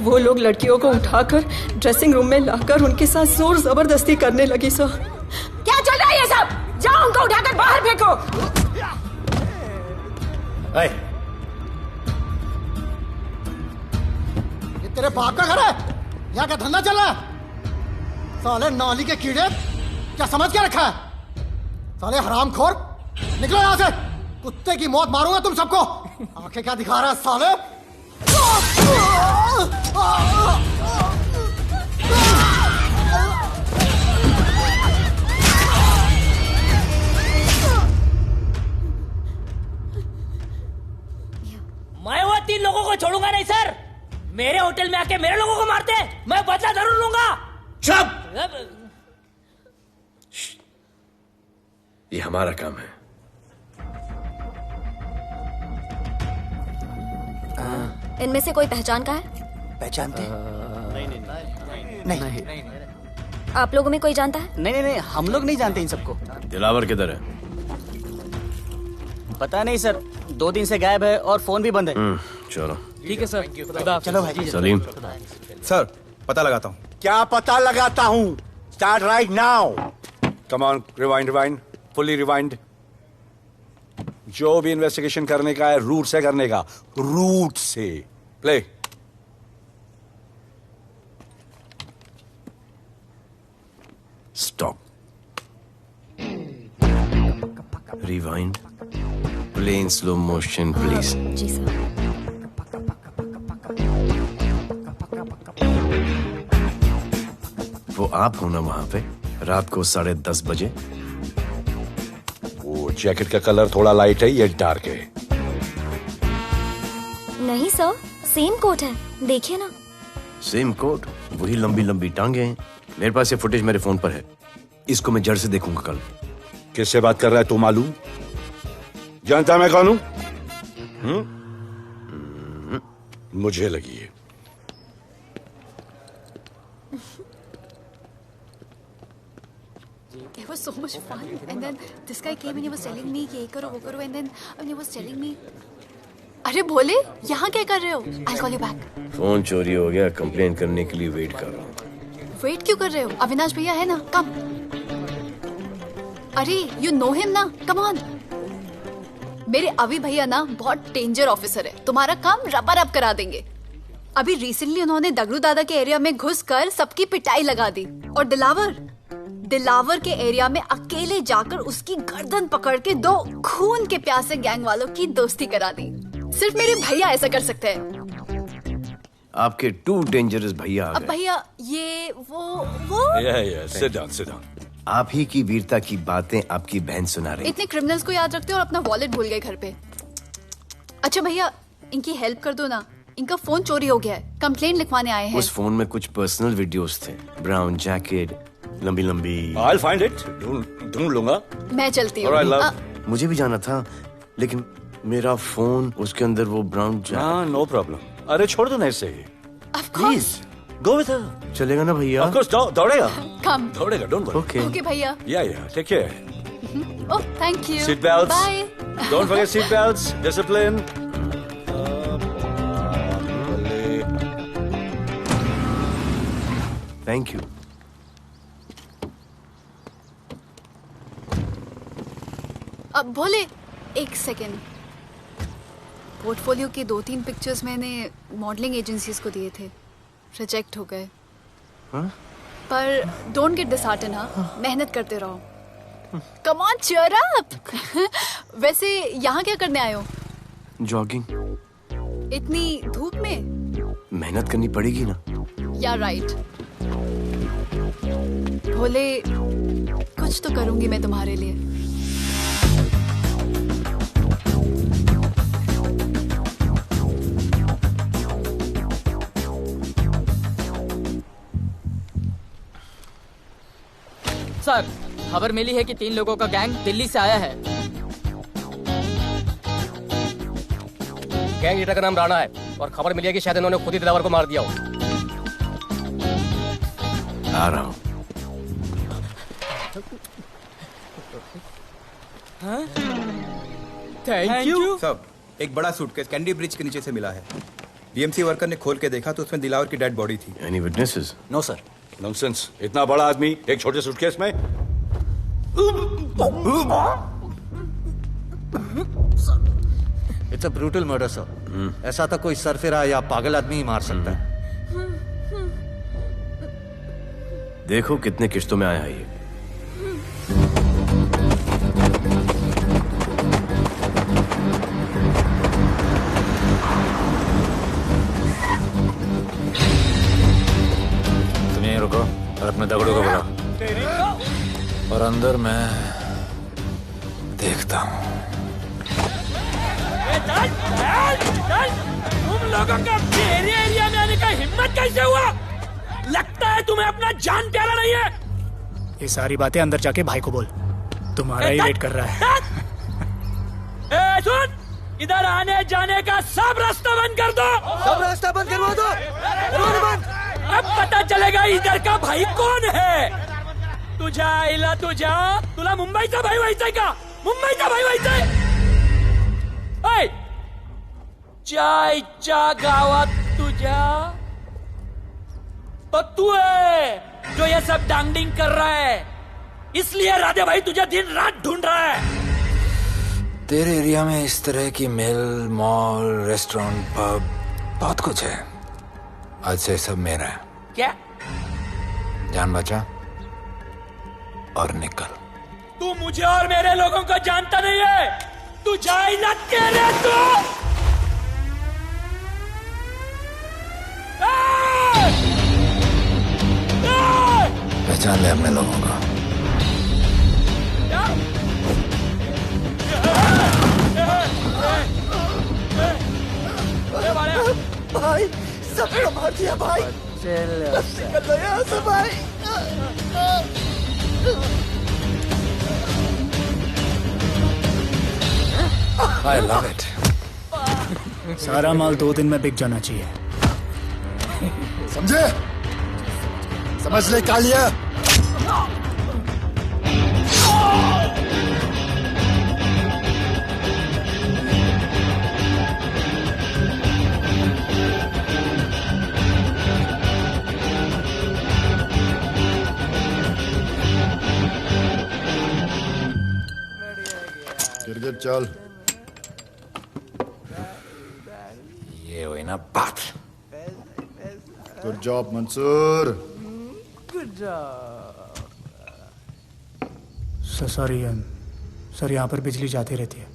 वो लोग लड़कियों को उठाकर ड्रेसिंग रूम में लाकर उनके साथ जोर जबरदस्ती करने लगी सर।
क्या चल रहा है ये सब? जाओ उनको उठाकर बाहर फेंको।
ये तेरे बाप का घर है? यहाँ का धंधा चल रहा है? साले नाली के कीड़े, क्या समझ के रखा है? साले हरामखोर, निकलो यहाँ से। कुत्ते की मौत मारूंगा तुम सबको। आंखें क्या दिखा रहा है साले?
मैं वो 3 लोगों को छोड़ूंगा नहीं सर। मेरे होटल में आके मेरे लोगों को मारते हैं, मैं बदला जरूर लूंगा।
चुप! ये हमारा काम है।
इनमें से कोई पहचान का है?
पहचानते? नहीं।
आप लोगों में कोई जानता है?
नहीं, हम लोग नहीं जानते इन सबको।
दिलावर किधर है?
पता नहीं सर, 2 दिन से गायब है और फोन भी बंद है।
चलो
ठीक है सर।
चलो भाई।
सलीम।
सर पता लगाता हूँ।
क्या पता लगाता हूँ? Start right now. Come on, rewind, fully rewind. जो भी इन्वेस्टिगेशन करने का है रूट से करने का, रूट से। Play.
Stop. Rewind. Play in slow motion please.
जी सर।
वो आप हो ना वहां पे रात को 10:30 बजे?
वो जैकेट का कलर थोड़ा लाइट है, ये डार्क है।
नहीं सर, सेम कोट है, देखिए ना।
सेम कोट, वही लंबी लंबी टांगे हैं। मेरे पास ये फुटेज मेरे फोन पर है, इसको मैं जड़ से देखूंगा कल।
किससे बात कर रहा है तू? मालूम? जानता मैं कौन हूं? मुझे लगी है।
It was so much fun, and then this guy came and he was telling me ये करो वो करो, and then he was telling me, अरे भोले यहाँ क्या कर रहे हो? I'll call you back.
Phone चोरी हो गया, कंप्लेन करने के लिए वेट कर रहा हूँ।
वेट क्यों कर रहे हो? अविनाश भैया है ना, कम। अरे you know him ना, come on. मेरे अभी भैया ना बहुत डेंजर ऑफिसर है, तुम्हारा काम रबर अप करा देंगे। अभी रिसेंटली उन्होंने दगड़ू दादा के एरिया में घुसकर सबकी पिटाई लगा दी, और दिलावर के एरिया में अकेले जाकर उसकी गर्दन पकड़ के 2 खून के प्यासे गैंग वालों की दोस्ती करा दी। सिर्फ मेरे भैया ऐसा कर सकते हैं।
आपके 2 डेंजरस भैया आ
अब
गए।
भैया ये वो
Sit down, sit down.
आप ही की वीरता की बातें आपकी बहन सुना रही।
इतने क्रिमिनल्स को याद रखते हो और अपना वॉलेट भूल गए घर पे। अच्छा भैया, इनकी हेल्प कर दो ना, इनका फोन चोरी हो गया है, कंप्लेन लिखवाने आए हैं।
उस फोन में कुछ पर्सनल वीडियोस थे, ब्राउन जैकेट, लंबी लंबी।
I'll find it. ढूंढ लूंगा।
मैं चलती हूँ।
मुझे भी जाना था, लेकिन मेरा फोन, उसके अंदर वो ब्राउन जैकेट।
No problem. अरे छोड़ दो ना इसे।
Please go with her. चलेगा ना भैया?
Of course, दौड़ेगा।
कम।
दौड़ेगा, don't worry.
ओके भैया।
Yeah, take care.
Oh thank you.
Seat belts.
Bye.
Don't forget seat belts. Discipline.
Thank you.
अब भोले एक सेकेंड, पोर्टफोलियो की 2-3 पिक्चर्स मैंने मॉडलिंग एजेंसीज को दिए थे, रिजेक्ट हो गए। पर डोंट गेट डिसहार्टन, हाँ, मेहनत करते रहो। Come on cheer up. वैसे यहाँ क्या करने आए हो?
जॉगिंग।
इतनी धूप में?
मेहनत करनी पड़ेगी ना।
या राइट। भोले कुछ तो करूंगी मैं तुम्हारे लिए।
सर, खबर मिली है कि 3 लोगों का गैंग दिल्ली से आया है।
गैंग लीडर का नाम राणा है और खबर मिली है कि शायद इन्होंने खुद ही दिलावर को मार दिया हो।
आ रहा हूँ।
Thank you.
सब एक बड़ा सूटकेस कैंडी ब्रिज के नीचे से मिला है। बीएमसी वर्कर ने खोल के देखा तो उसमें दिलावर की डेड बॉडी थी।
Any witnesses?
No sir.
Nonsense. इतना बड़ा आदमी एक छोटे सूटकेस में?
It's a brutal murder sir. ऐसा तो कोई सरफिरा या पागल आदमी ही मार सकता है।
देखो कितने किश्तों में आया है ये।
तुम यहीं रुको और अपने दगड़ों को बुलाओ, और अंदर मैं देखता हूँ।
तुम लोगों का मेरे एरिया में आने का हिम्मत कैसे हुआ? लगता है तुम्हें अपना जान प्यारा नहीं है।
ये सारी बातें अंदर जाके भाई को बोल, तुम्हारा ही वेट कर रहा है।
सुन, इधर आने जाने का सब रास्ता बंद कर दो।
सब रास्ता बंद करवा दो।
अब पता चलेगा इधर का भाई कौन है। तुझा इला तुझा तुला मुंबईचा भाई व्हायचाय का? मुंबईचा भाई व्हायचाय? ऐ चायच्या गावात तुझ्या तो तू है जो ये सब डांगडिंग कर रहा है, इसलिए राधे भाई तुझे दिन रात ढूंढ रहा है।
तेरे एरिया में इस तरह की मिल, मॉल, रेस्टोरेंट, पब बहुत कुछ है। आज से सब मेरा है।
क्या?
जान बचा और निकल।
तू मुझे और मेरे लोगों को जानता नहीं है। तू जाए ना तेरे तू।
पहचान ले अपने लोगों का।
भाई सबको मार दिया भाई। निकल लो यहाँ से भाई।
I love it.
सारा माल 2 दिन में बिक जाना चाहिए।
समझे? समझ ले कालिया। गिरगिट चल।
ये हुई ना बात।
Good job Mansoor.
Good job.
Sorry sir, यहाँ पर बिजली जाती रहती है।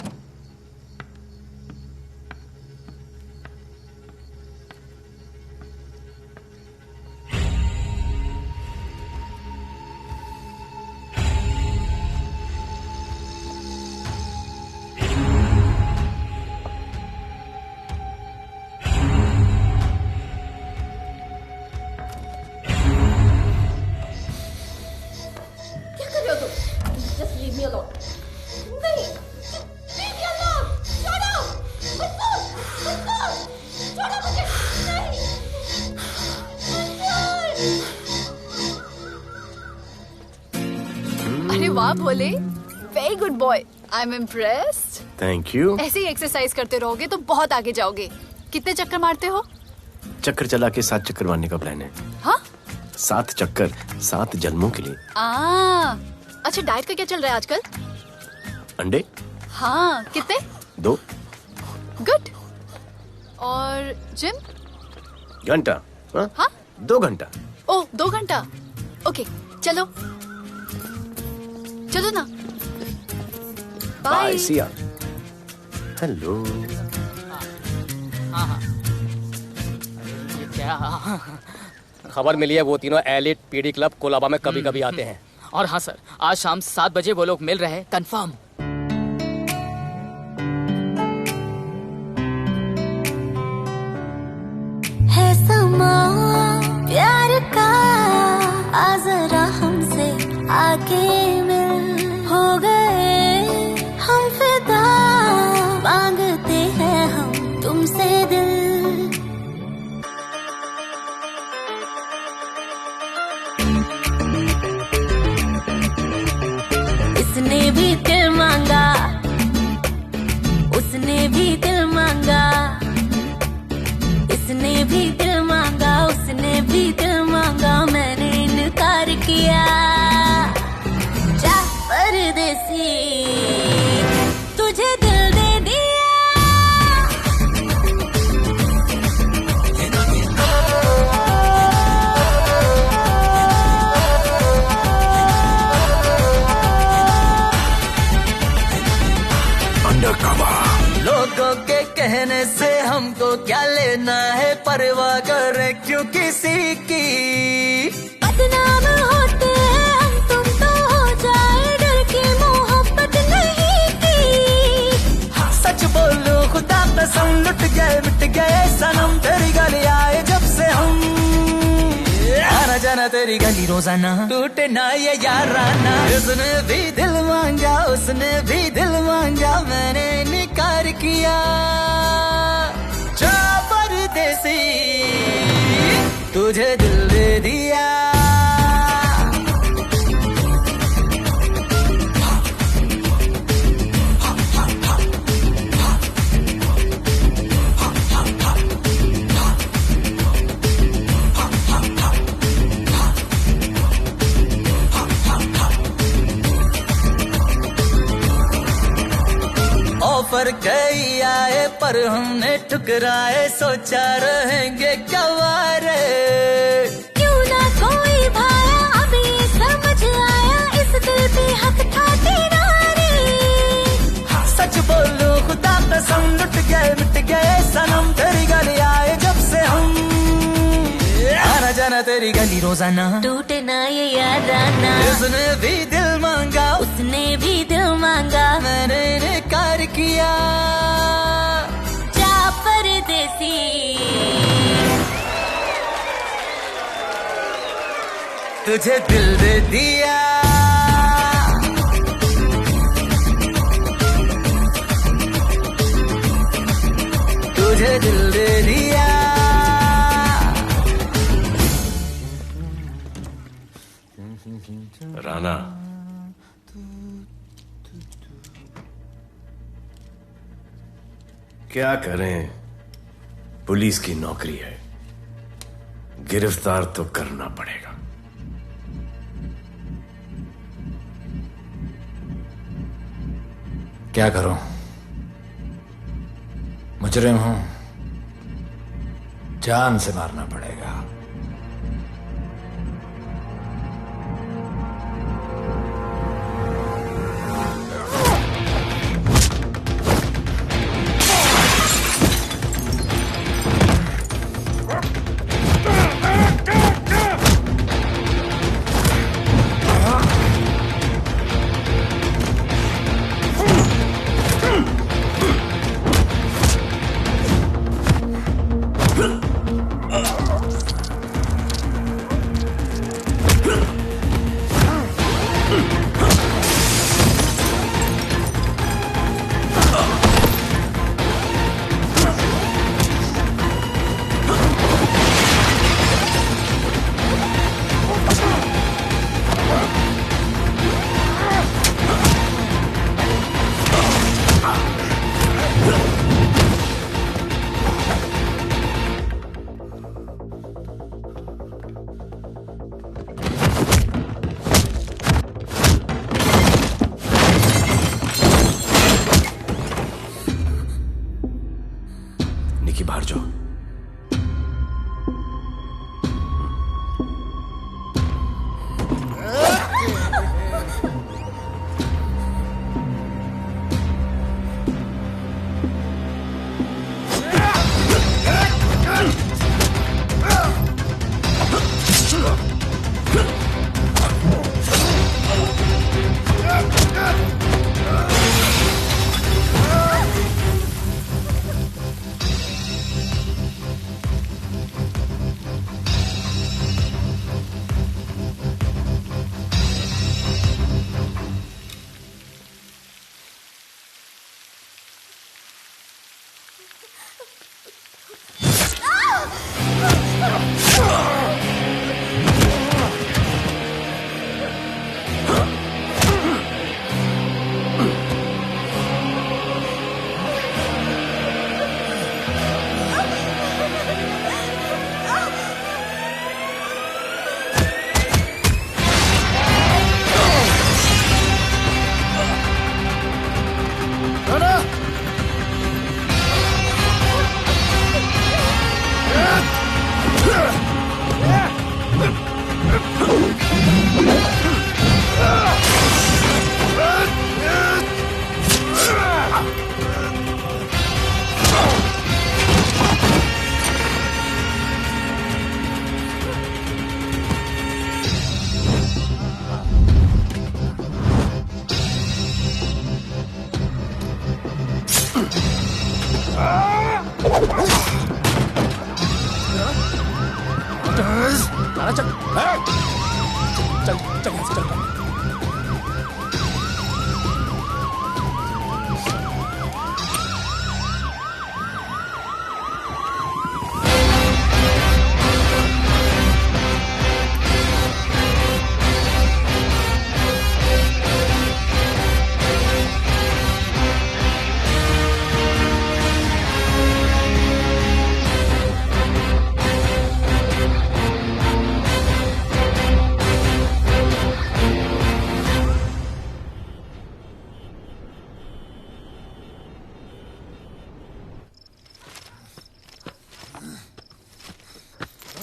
अरे वाह Bhole, very good boy, I am impressed.
Thank you.
ऐसे ही एक्सरसाइज करते रहोगे तो बहुत आगे जाओगे। कितने चक्कर मारते हो?
चक्कर चला के 7 चक्कर मारने का प्लान है।
हाँ?
7 चक्कर 7 जन्मों के लिए।
अच्छा, डाइट का क्या चल रहा है आजकल?
अंडे?
हाँ, कितने?
2
गुड। और जिम?
घंटा।
हाँ?
2 घंटा।
ओह, 2 घंटा। ओके, चलो चलो ना।
बाय, सी या। हेलो।
खबर मिली है वो तीनों एलिट पीडी क्लब कोलाबा में कभी कभी आते हैं।
और हाँ सर, आज शाम 7 बजे वो लोग मिल रहे हैं, कंफर्म।
है समा प्यार का, आ जरा हमसे आके मिल। हो गए हम फिदा, मांगते हैं हम तुमसे दिल। इसने भी दिल मांगा, उसने भी दिल मांगा, इसने भी दिल मांगा, उसने भी दिल मांगा, मैंने इनकार किया। जा परदेसी, तुझे दिल दे दिया।
लोगों के कहने से हमको क्या लेना है, परवाह करे क्यों किसी की।
बदनाम होते हैं हम, तुम तो हो जाए, डर की मोहब्बत नहीं की।
सच बोलो खुदा कसम, लुट गए मिट गए सनम, तेरी गली आए जब से हम। आना जाना तेरी गली रोजाना, टूटे ना ये याराना। उसने भी दिल मांगा, उसने भी दिल मांगा, मैंने इनकार किया। तुझे दिल दे दिया ऑफर कई आए पर हमने ठुकराए सोचा रहेंगे क्या वारे
क्यों ना कोई भाया अभी समझ आया इस दिल पे हक था तेरा रे
सच बोलो खुदा कसम लुट गए मिट गए सनम तेरी गली आए जब से हम आना जाना तेरी गली रोजाना
टूटे ना ये याराना
उसने भी दिल मांगा
उसने भी दिल मांगा
मैंने इनकार किया
जा परदेसी
तुझे दिल दे दिया तुझे दिल दे दिया
राना क्या करें पुलिस की नौकरी है गिरफ्तार तो करना पड़ेगा
क्या करूं मुजरिम हूं जान से मारना पड़ेगा
निकी बाहर जाओ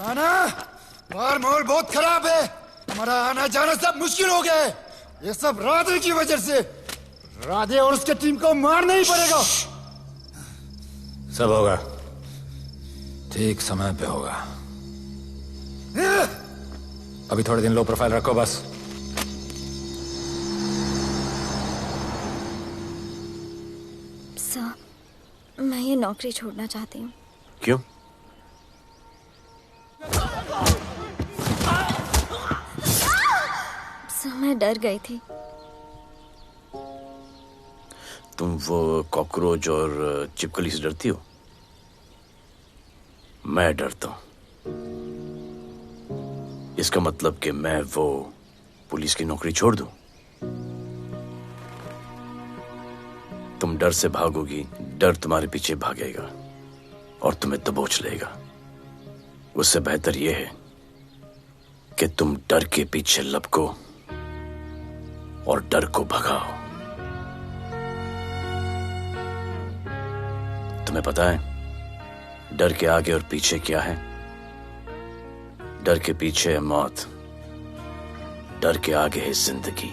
आना बाहर माहौल बहुत खराब है। हमारा आना जाना सब मुश्किल हो गया है। ये सब राधे की वजह से। राधे और उसके टीम को मारना ही पड़ेगा।
सब होगा, ठीक समय पे होगा। अभी थोड़े दिन लो प्रोफाइल रखो बस।
सर, मैं ये नौकरी छोड़ना चाहती हूँ।
क्यों?
सर, मैं डर गई थी।
तुम वो कॉकरोच और चिपकली से डरती हो? मैं डरता हूं। इसका मतलब कि मैं वो पुलिस की नौकरी छोड़ दूं? तुम डर से भागोगी, डर तुम्हारे पीछे भागेगा और तुम्हें दबोच लेगा। उससे बेहतर यह है कि तुम डर के पीछे लपको और डर को भगाओ। तुम्हें पता है डर के आगे और पीछे क्या है? डर के पीछे है मौत, डर के आगे है जिंदगी।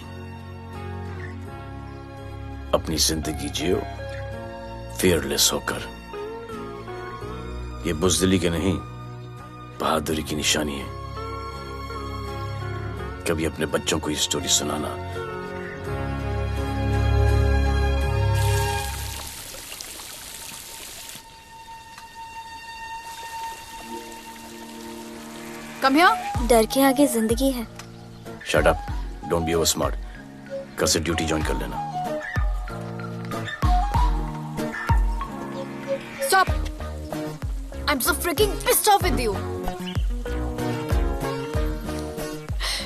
अपनी जिंदगी जियो फियरलेस होकर। ये बुज़दिली के नहीं, बहादुरी की निशानी है। कभी अपने बच्चों को ये स्टोरी सुनाना।
Come here.
डर के आगे जिंदगी है।
Shut up, don't be over smart. कल से ड्यूटी ज्वाइन कर लेना।
Stop! I'm so freaking pissed off with you.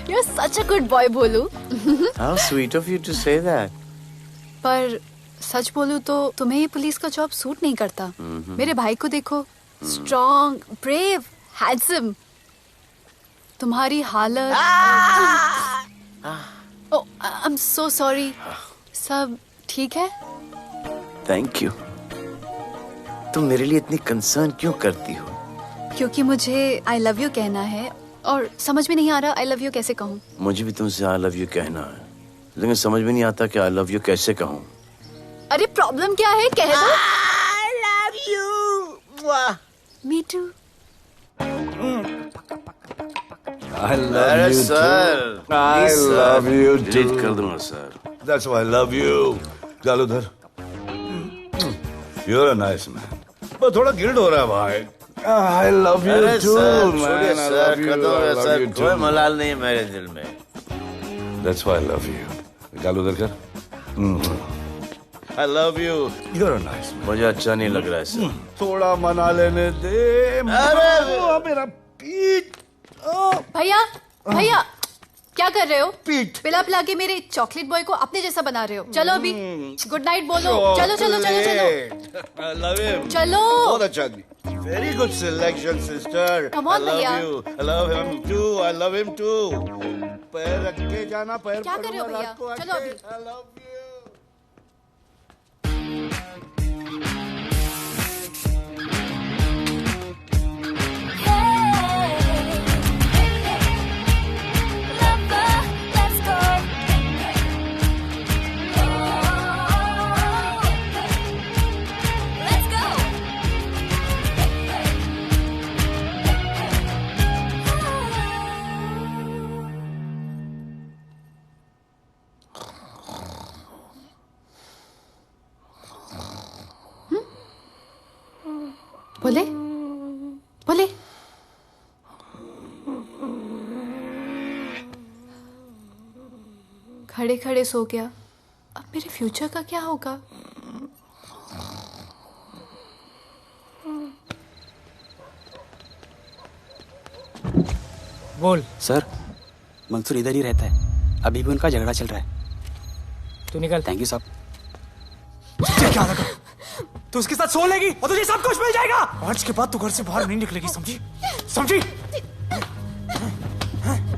You're such a good boy, बोलू।
How sweet of you to say that.
पर सच बोलूं तो तुम्हें ये पुलिस का जॉब सूट नहीं करता। मेरे भाई को देखो, स्ट्रॉन्ग, ब्रेव, हैंडसम। तुम्हारी हालत। ओह, आई एम सो सॉरी। सब ठीक है?
Thank you. तुम मेरे लिए इतनी कंसर्न क्यों करती हो?
क्योंकि मुझे आई लव यू कहना है और समझ में नहीं आ रहा आई लव यू कैसे कहूँ।
मुझे भी तुमसे आई लव यू कहना है, लेकिन समझ में नहीं आता कि आई लव यू कैसे कहूँ।
अरे प्रॉब्लम क्या है, कह दो।
I love you.
Me too.
I love you
sir.
too. I love you too.
Delete कर दूंगा sir.
That's why I love you. गालूधर, you're a nice man. पर थोड़ा गिल्ड हो रहा है भाई। I love you too, man. I love you. I love you too.
कोई मलाल नहीं है मेरे दिल में।
That's why I love you. गालूधर कर। I love you. You're a nice man.
मुझे अच्छा नहीं लग रहा है सर।
थोड़ा मना लेने दे। अरे मेरा पीठ।
भैया, भैया, क्या कर रहे हो? पीठ पिला पिला के मेरे चॉकलेट बॉय को अपने जैसा बना रहे हो। चलो अभी गुड नाइट बोलो। चलो चलो चलो चलो।
I love him.
चलो।
बहुत अच्छा आदमी। Very good selection, sister.
Come on,
I
भैया।
love you. I love him too. I love him too. पैर रख के जाना, पैर
क्या कर रहे हो भैया? चलो अभी।
I love you.
बोले बोले। खड़े खड़े सो गया। अब मेरे फ्यूचर का क्या होगा?
बोल।
सर, मंसूर इधर ही रहता है। अभी भी उनका झगड़ा चल रहा है।
तू निकल।
थैंक यू साहब।
क्या लगा? तू उसके साथ सो लेगी और तुझे सब कुछ मिल जाएगा। आज के बाद तू घर से बाहर नहीं निकलेगी, समझी? समझी?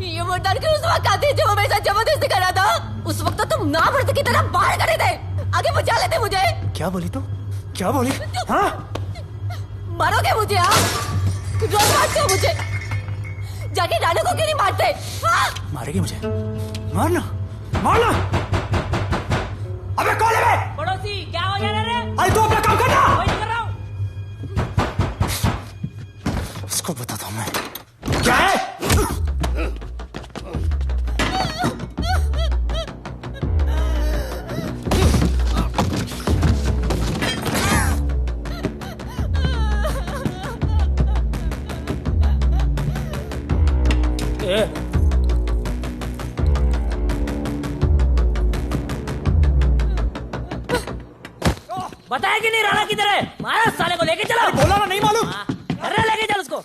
ये वो डर के उस वक्त आते जब वो मेरे साथ जबरदस्ती कर रहा था। उस वक्त तो तुम ना मर्द की तरह बाहर खड़े थे। आगे बचा लेते मुझे।
क्या बोली तू? क्या बोली? हाँ?
मारोगे मुझे? आप रोज मारते हो मुझे। जाके रानू को क्यों नहीं मारते? हाँ?
मारेगी मुझे? मारना, मारना। अबे कौन है बे?
पड़ोसी क्या हो जा रहा है?
अरे तू अपना काम करना।
वही कर रहा हूँ।
इसको बताता हूँ मैं। क्या है?
बताया कि नहीं राणा किधर है? मारा साले को लेके चलो।
बोला ना नहीं मालूम।
अरे लेके चल उसको।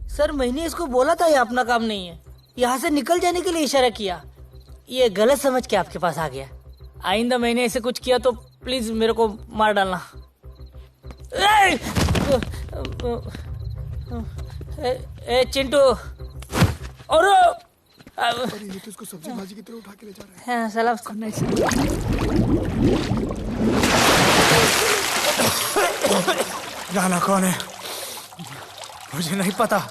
सर मैंने इसको बोला था ये अपना काम नहीं है, यहाँ से निकल जाने के लिए इशारा किया, ये गलत समझ के आपके पास आ गया। आइंदा मैंने ऐसे कुछ किया तो प्लीज मेरे को मार डालना। ए चिंटू और
ये तो इसको सब्जी भाजी की तरह उठा के ले जा रहा है।
हाँ साला उसको
राणा कौन है मुझे नहीं पता।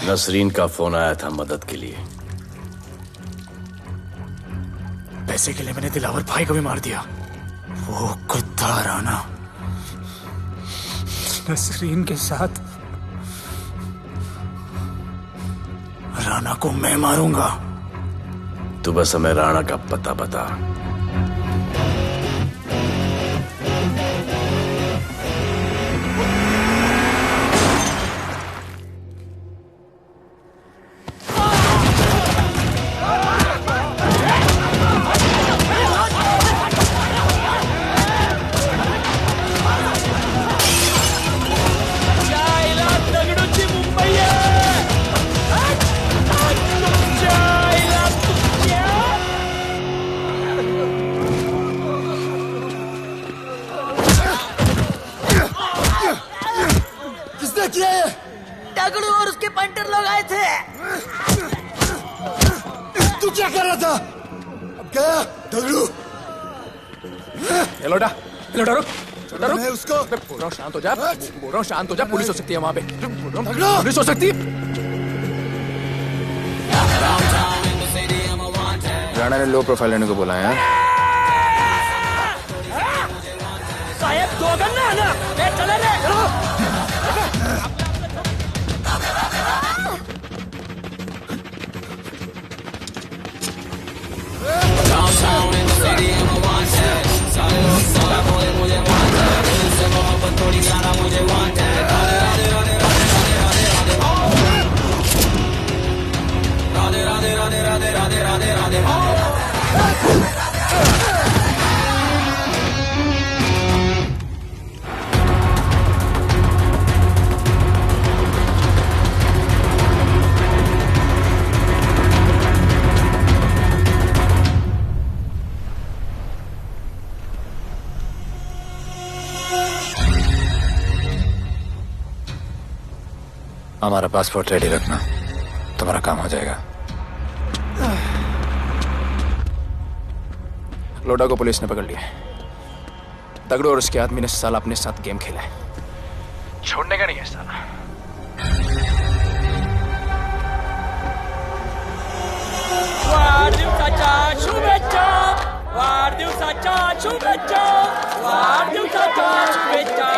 नसरीन का फोन आया था मदद के लिए।
पैसे के लिए मैंने दिलावर भाई को भी मार दिया। वो कुत्ता राणा नसरीन के साथ राणा को मैं मारूंगा।
तू बस हमें राणा का पता बता।
दगड़ू और उसके पंटर लोग आए थे।
तू क्या कर रहा था? अब गया दगड़ू।
ये लोटा रुक।
छोटा रुक। उसको
बोल रहा हूँ शांत हो जा। बोल रहा हूँ शांत हो जा। पुलिस हो सकती है वहाँ पे। पुलिस हो सकती है।
राणा ने लो प्रोफाइल लेने को बोला है।
साहब दो गन्ना ना चले रे।
हमारा पासपोर्ट रेडी रखना, तुम्हारा काम हो जाएगा।
लोडा को पुलिस ने पकड़ लिया। तगड़ू और उसके आदमी ने साला अपने साथ गेम खेला है, छोड़ने का नहीं है साला।
वाढदिवसाच्या शुभेच्छा, वाढदिवसाच्या शुभेच्छा, वाढदिवसाच्या शुभेच्छा।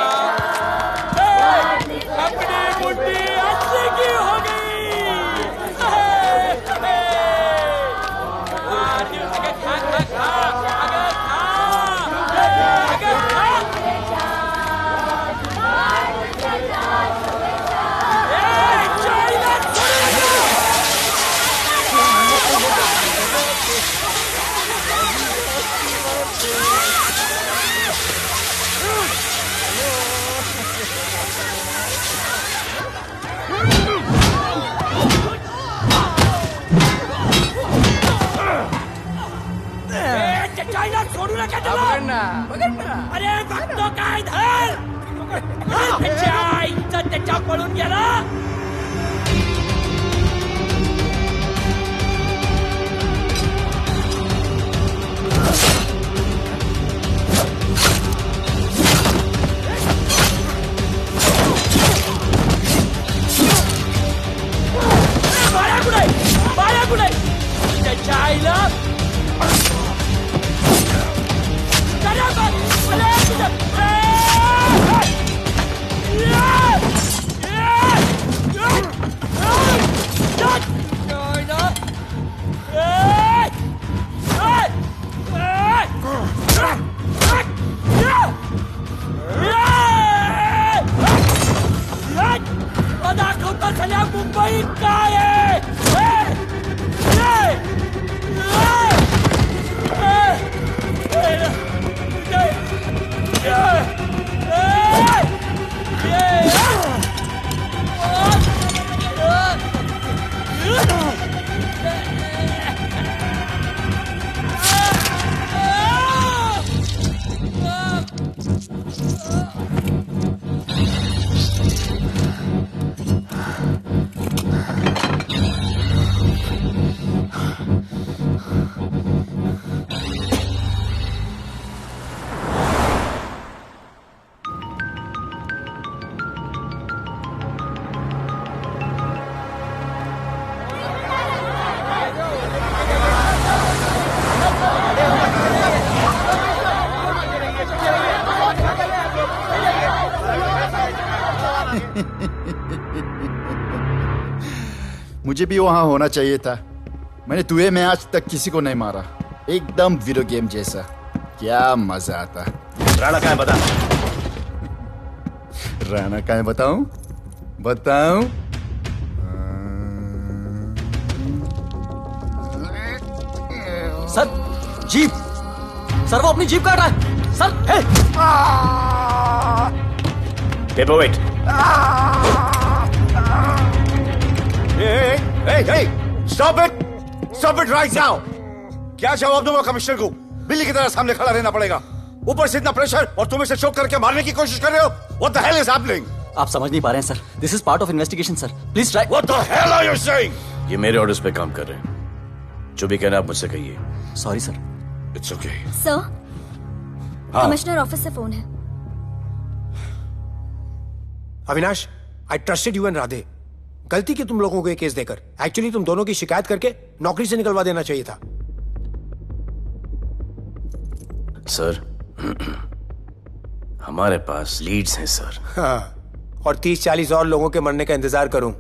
अपनी मुट्ठी अच्छी की हो गई। वाढदिवस के खा खा खा अगर खा अगर खा। अरे बघतो काय धर त्याच्या आईचं त्याच्या पळून गेला बाळा कुठे त्याच्या आईला दाखवता झाल्या मुंबईत काय
मुझे भी वहां होना चाहिए था। मैंने टूए में आज तक किसी को नहीं मारा। एकदम वीडियो गेम जैसा। क्या मजा आता।
राणा कहाँ है बता।
राणा कहाँ है बताऊं? बताऊं?
सर जीप, सर वो अपनी जीप काट रहा है sir. Hey
paperweight.
Hey, stop it! Stop it right now! क्या जवाब दूंगा कमिश्नर को? बिल्ली की तरह सामने खड़ा रहना पड़ेगा। ऊपर से इतना प्रेशर और तुम इसे चोक करके मारने की कोशिश कर रहे हो? What the hell is happening?
आप समझ नहीं पा रहे हैं sir. This is part of investigation sir. Please try.
What the hell are you saying?
ये मेरे ऑर्डर्स पे काम कर रहे हैं। जो भी कहना आप मुझसे कहिए।
Sorry sir.
It's okay.
Sir, commissioner office से फोन है।
Avinash, I trusted you and Radhe. गलती की तुम लोगों को ये केस देकर। एक्चुअली तुम दोनों की शिकायत करके नौकरी से निकलवा देना चाहिए था।
सर, हमारे पास लीड्स हैं सर।
हाँ, और 30-40 और लोगों के मरने का इंतजार करूं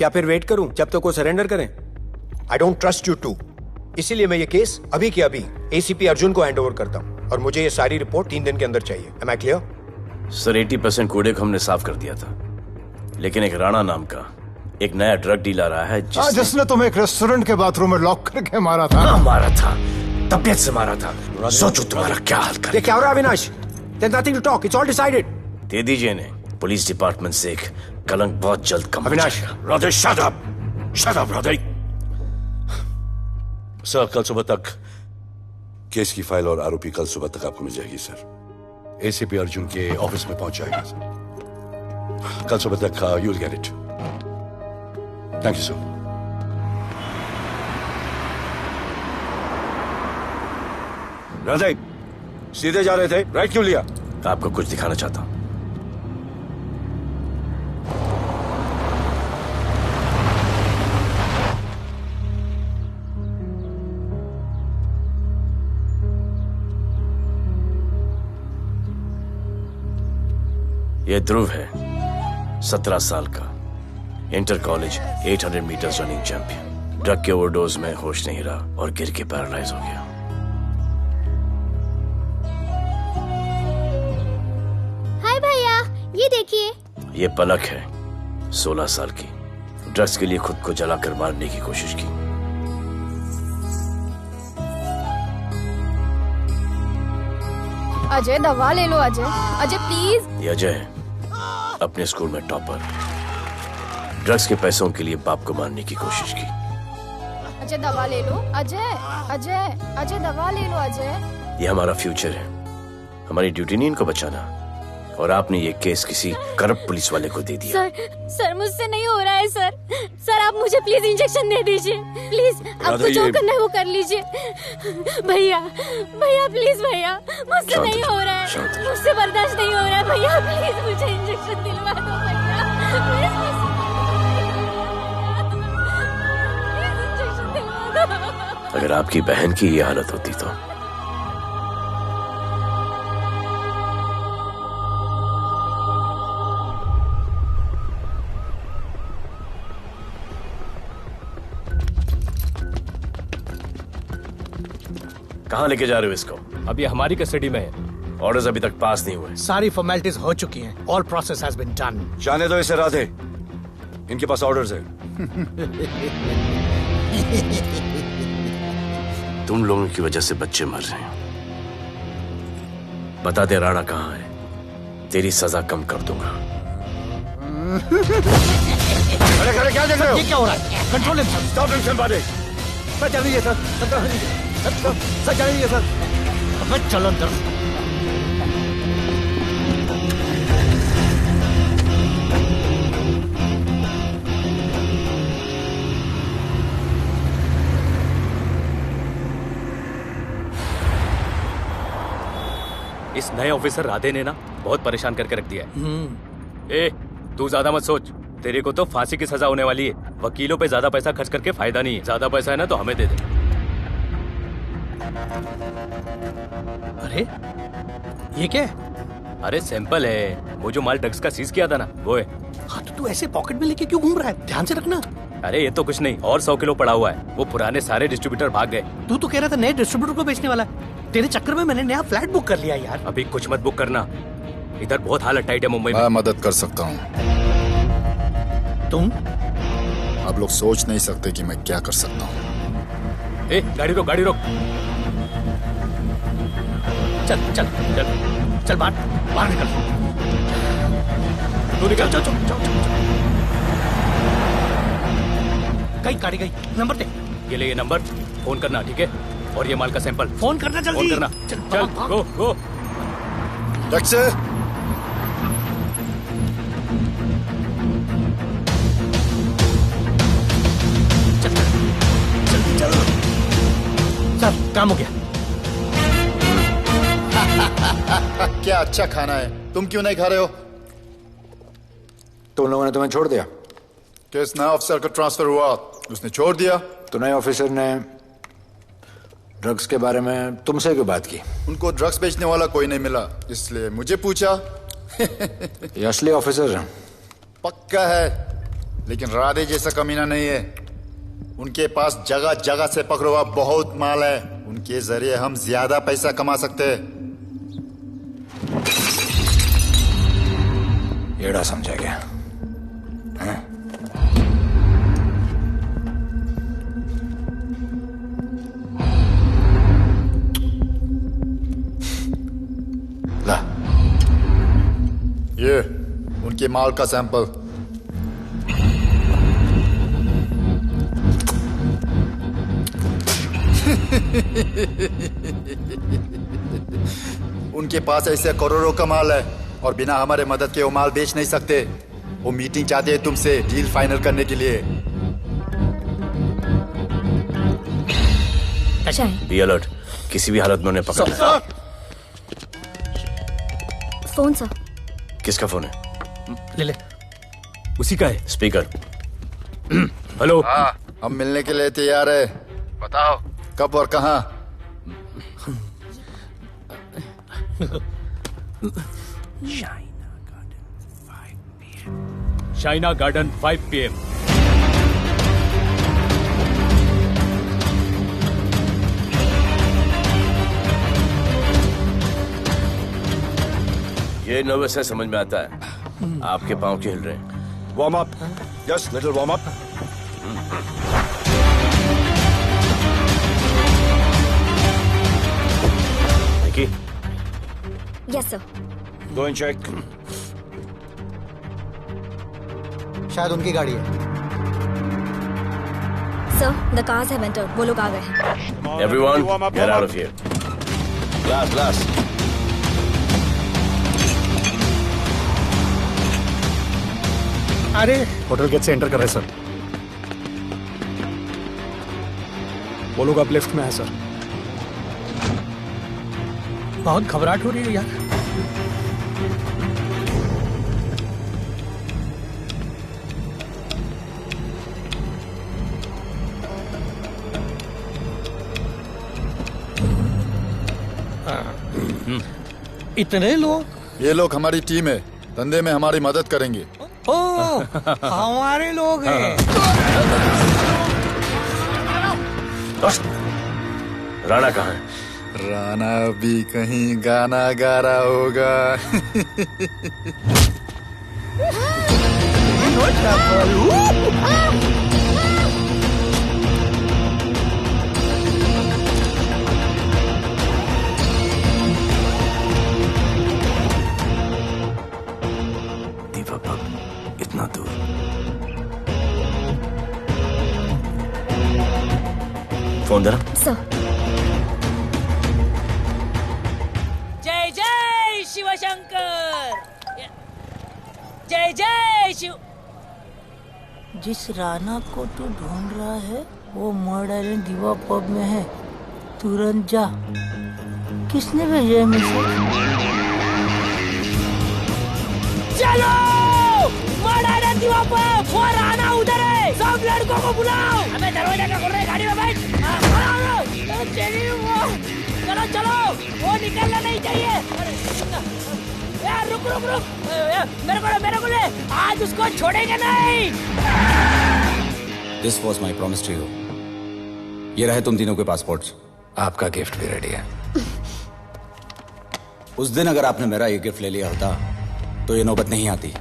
या फिर वेट करूं जब तक वो सरेंडर करें? I don't trust you too. इसीलिए मैं ये केस अभी के अभी एसीपी अर्जुन को हैंड ओवर करता हूं और मुझे ये सारी रिपोर्ट 3 दिन के अंदर चाहिए। M I clear?
सर 80% कूड़े को हमने साफ कर दिया था, लेकिन एक राणा नाम का एक नया ड्रग डीलर आया है
जिसने तुम्हें एक रेस्टोरेंट के बाथरूम में लॉक करके मारा था।
हाँ, मारा था, तबीयत से मारा था। सोचो तुम्हारा क्या हाल कर।
ये क्या हो रहा है Avinash? There's nothing to talk. It's all decided.
दे दीजिए इन्हें। पुलिस डिपार्टमेंट से एक कलंक बहुत जल्द कम।
Avinash,
Radhe shut up! Shut up, Radhe. सर, कल सुबह तक केस की फाइल और आरोपी कल सुबह तक आपको मिल जाएगी सर। एसीपी अर्जुन के ऑफिस में पहुंच जाएगा सर। कल सुबह तक you'll get it. Thank you, sir. Radhe, सीधे जा रहे थे, राइट क्यों लिया?
आपको कुछ दिखाना चाहता हूं। यह ध्रुव है, 17 साल का, inter college 800 metres running champion. Drug के ओवरडोज में होश नहीं रहा और गिर के पैरालाइज हो गया।
हाय भैया, ये देखिए।
ये पलक है, 16 साल की। ड्रग्स के लिए खुद को जलाकर मारने की कोशिश की।
अजय दवा ले लो। अजय, अजय प्लीज।
ये अजय है, अपने स्कूल में टॉपर। ड्रग्स के पैसों के लिए बाप को मारने की कोशिश की।
अजय दवा ले लो। अजय, अजय, अजय दवा ले लो। अजय,
ये हमारा फ्यूचर है। हमारी ड्यूटी नहीं इनको बचाना, और आपने ये केस किसी करप्ट पुलिस वाले को दे दिया।
सर मुझसे नहीं हो रहा है सर। सर आप मुझे प्लीज इंजेक्शन दे दीजिए प्लीज। आपको जो करना है वो कर लीजिए। भैया भैया प्लीज भैया, मुझसे नहीं हो रहा है, मुझसे बर्दाश्त नहीं हो रहा है भैया, प्लीज मुझे इंजेक्शन दिलवा दो भैया, प्लीज इंजेक्शन दिलवा दो।
अगर आपकी बहन की ये हालत होती तो कहाँ लेके जा रहे हो इसको?
अभी हमारी कस्टडी में है।
ऑर्डर्स अभी तक पास नहीं हुए।
सारी फॉर्मेलिटीज हो चुकी हैं। All process has been done.
जाने दो इसे राधे, इनके पास ऑर्डर्स है।
तुम लोगों की वजह से बच्चे मर रहे हैं। बता दे राणा कहाँ है, तेरी सजा कम कर दूंगा।
अरे क्या देख रहे हो?
ये क्या हो रहा है? Control him sir.
Stop tension बाटे।
सर चल रही है सर। सर चल रही है सर। अबे चलो अंदर।
इस नए ऑफिसर राधे ने ना बहुत परेशान करके रख दिया है। ए, तू ज्यादा मत सोच, तेरे को तो फांसी की सजा होने वाली है। वकीलों पे ज्यादा पैसा खर्च करके फायदा नहीं है। ज्यादा पैसा है ना तो हमें दे दे।
अरे ये क्या है?
अरे सैंपल है, वो जो माल ड्रग्स का सीज किया था ना वो है।
हाँ तो तू ऐसे पॉकेट में लेके क्यों घूम रहा है? ध्यान से रखना।
अरे ये तो कुछ नहीं, और 100 किलो पड़ा हुआ है। वो पुराने सारे डिस्ट्रीब्यूटर भाग गए।
तू तो कह रहा था नए डिस्ट्रीब्यूटर को बेचने वाला है। तेरे चक्कर में मैंने नया फ्लैट बुक कर लिया यार।
अभी कुछ मत बुक करना, इधर बहुत हालत टाइट है मुंबई में।
मैं मदद कर सकता हूँ।
तुम?
आप लोग सोच नहीं सकते कि मैं क्या कर सकता हूँ।
ए, गाड़ी रोक, गाड़ी रोक।
चल चल चल चल बाहर निकल।
तू निकल।
चल चल चल। गई गाड़ी गई। नंबर दे।
ये ले, ये नंबर, फोन करना ठीक है। और ये माल का सैंपल
फोन करना जल्दी।
फोन करना। चल गो गो।
टैक्सी।
सर काम हो गया।
क्या अच्छा खाना है, तुम क्यों नहीं खा रहे हो?
तो उन लोगों ने तुम्हें छोड़ दिया?
केस नए ऑफिसर का ट्रांसफर हुआ, उसने छोड़ दिया।
तो नए ऑफिसर ने ड्रग्स के बारे में तुमसे क्यों बात की?
उनको ड्रग्स बेचने वाला कोई नहीं मिला, इसलिए मुझे पूछा।
ये असली ऑफिसर है?
पक्का है, लेकिन राधे जैसा कमीना नहीं है। उनके पास जगह जगह से पकड़ा हुआ बहुत माल है, उनके जरिए हम ज्यादा पैसा कमा सकते हैं।
येड़ा समझा गया।
ला, ये उनके माल का सैंपल। उनके पास ऐसे करोड़ों का माल है और बिना हमारे मदद के वो माल बेच नहीं सकते। वो मीटिंग चाहते हैं तुमसे डील फाइनल करने के लिए।
बी अलर्ट, किसी भी हालत में उन्हें पकड़ना।
Phone sir.
किसका फोन है?
ले ले।
उसी का है।
स्पीकर।
हेलो।
हाँ, हम मिलने के लिए तैयार है। बताओ कब और कहाँ?
Shaina garden 5 PM।
ये नर्वस है, समझ में आता है। आपके पांव क्यों हिल रहे हैं?
Warm up, just little warm up.
Nikki.
Yes sir.
Go and check.
शायद उनकी गाड़ी है।
Sir the cars have entered. वो लोग आ गए हैं।
Everyone, get out of here. Glass, glass.
अरे होटल गेट से एंटर कर रहे सर। वो लोग अब लिफ्ट में है सर।
बहुत घबराहट हो रही है यार। इतने लोग?
ये लोग हमारी टीम है, धंधे में हमारी मदद करेंगे।
ओ, हमारे लोग हैं।
राणा कहाँ है?
राणा भी कहीं गाना गा रहा होगा।
दीवा पब इतना दूर। फोन जरा।
जय जय शिवशंकर, जय जय शिव। जिस राणा को तू ढूंढ रहा है वो मर्डर इन दीवा पब में है, तुरंत जा। किसने भेजा है मैसेज? चलो मर्डर इन दीवा पब, वो राणा उधर है, सब लड़कों को बुलाओ। अबे दरवाजा क्या कर रहे हैं, गाड़ी में बैठ। चलो चलो, वो निकलना नहीं चाहिए। यार रुक रुक रुक, मेरे को ले, आज उसको छोड़ेंगे नहीं।
This was my promise to you. ये रहे तुम तीनों के पासपोर्ट्स।
आपका गिफ्ट भी रेडी है।
उस दिन अगर आपने मेरा ये गिफ्ट ले लिया होता तो ये नौबत नहीं आती।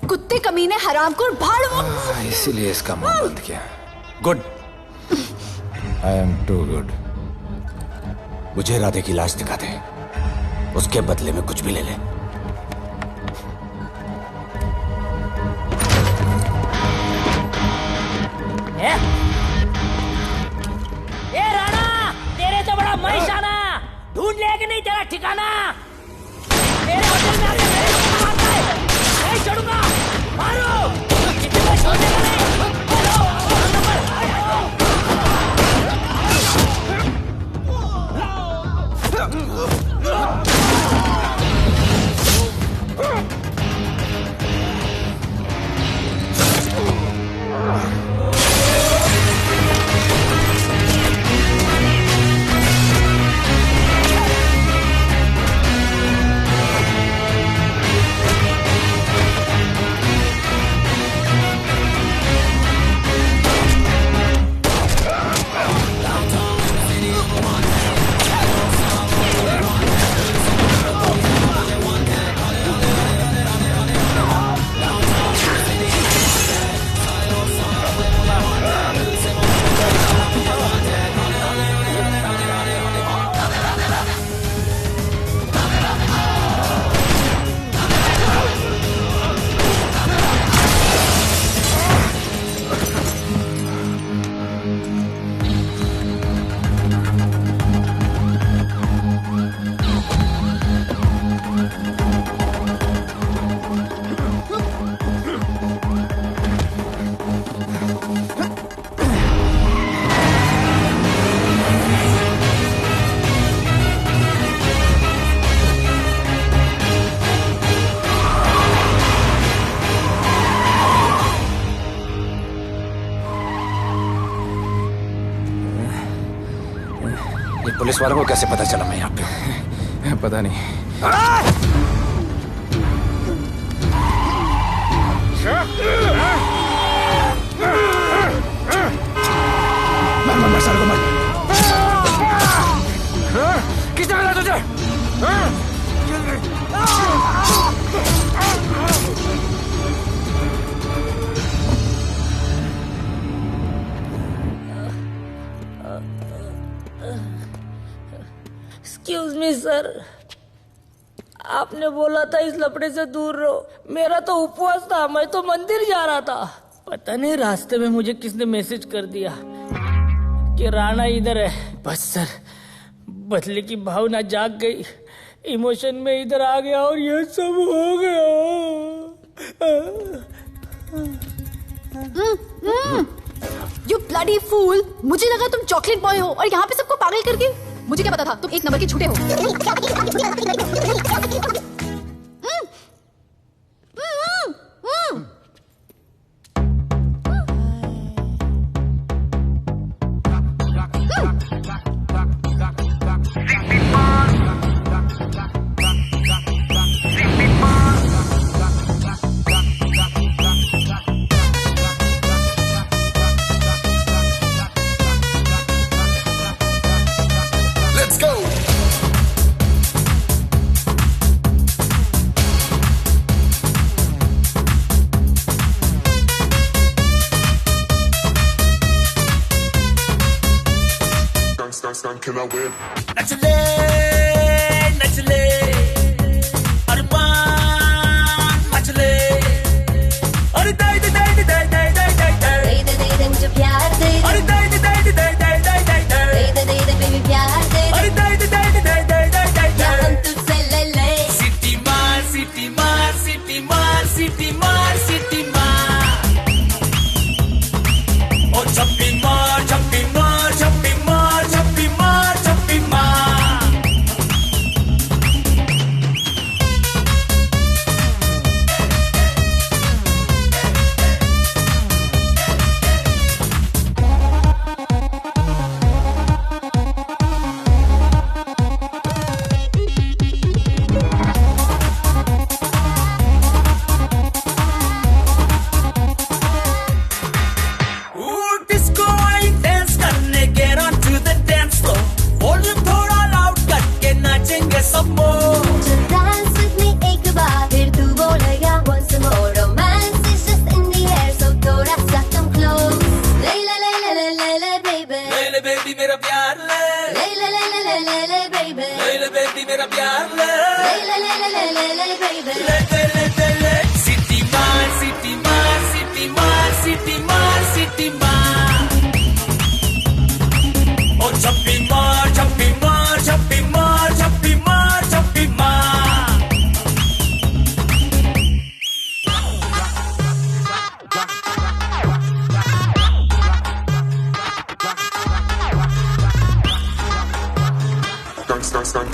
कुत्ते कमीने हरामखोर भाड़।
इसीलिए इसका मुंह बंद किया।
Good.
I am too good.
मुझे राधे की लाश दिखा दे, उसके बदले में कुछ भी ले ले।
ए राणा, तेरे तो बड़ा मैशाना, ढूंढ लिया कि नहीं तेरा ठिकाना? तेरे होटल में आके मेरे को मारता है, नहीं छोड़ूंगा, मारो, किसी को छोड़ेगा नहीं।
पुलिस वालों को कैसे पता चला मैं यहाँ पे हूँ?
पता नहीं।
मर सारे को मर। किसने मिला तुझे?
एक्सक्यूज मी सर, आपने बोला था इस लफड़े से दूर रहो। मेरा तो उपवास था, मैं तो मंदिर जा रहा था। पता नहीं रास्ते में मुझे किसने मैसेज कर दिया कि राणा इधर है। बस सर, बदले की भावना जाग गई, इमोशन में इधर आ गया और ये सब हो गया।
You bloody fool! मुझे लगा तुम चॉकलेट बॉय हो और यहाँ पे सबको पागल करके। मुझे क्या पता था तुम एक नंबर के झूठे हो।
Can I win? Nachle, nachle, arman, nachle. अरे दाई दे दाई दे दाई दाई दाई दाई दाई दे मुझे प्यार दे अरे दाई दे दाई दे दाई दाई दाई दाई दाई दे बेबी प्यार दे अरे दाई दे दाई दे दाई दाई दाई दाई या हम तुझसे ले ले सिटी मार सिटी मार सिटी मार सिटी मार सिटी मार ओ छप्पी मार छप्पी मार छप्पी मार छप्पी मार छप्पी मार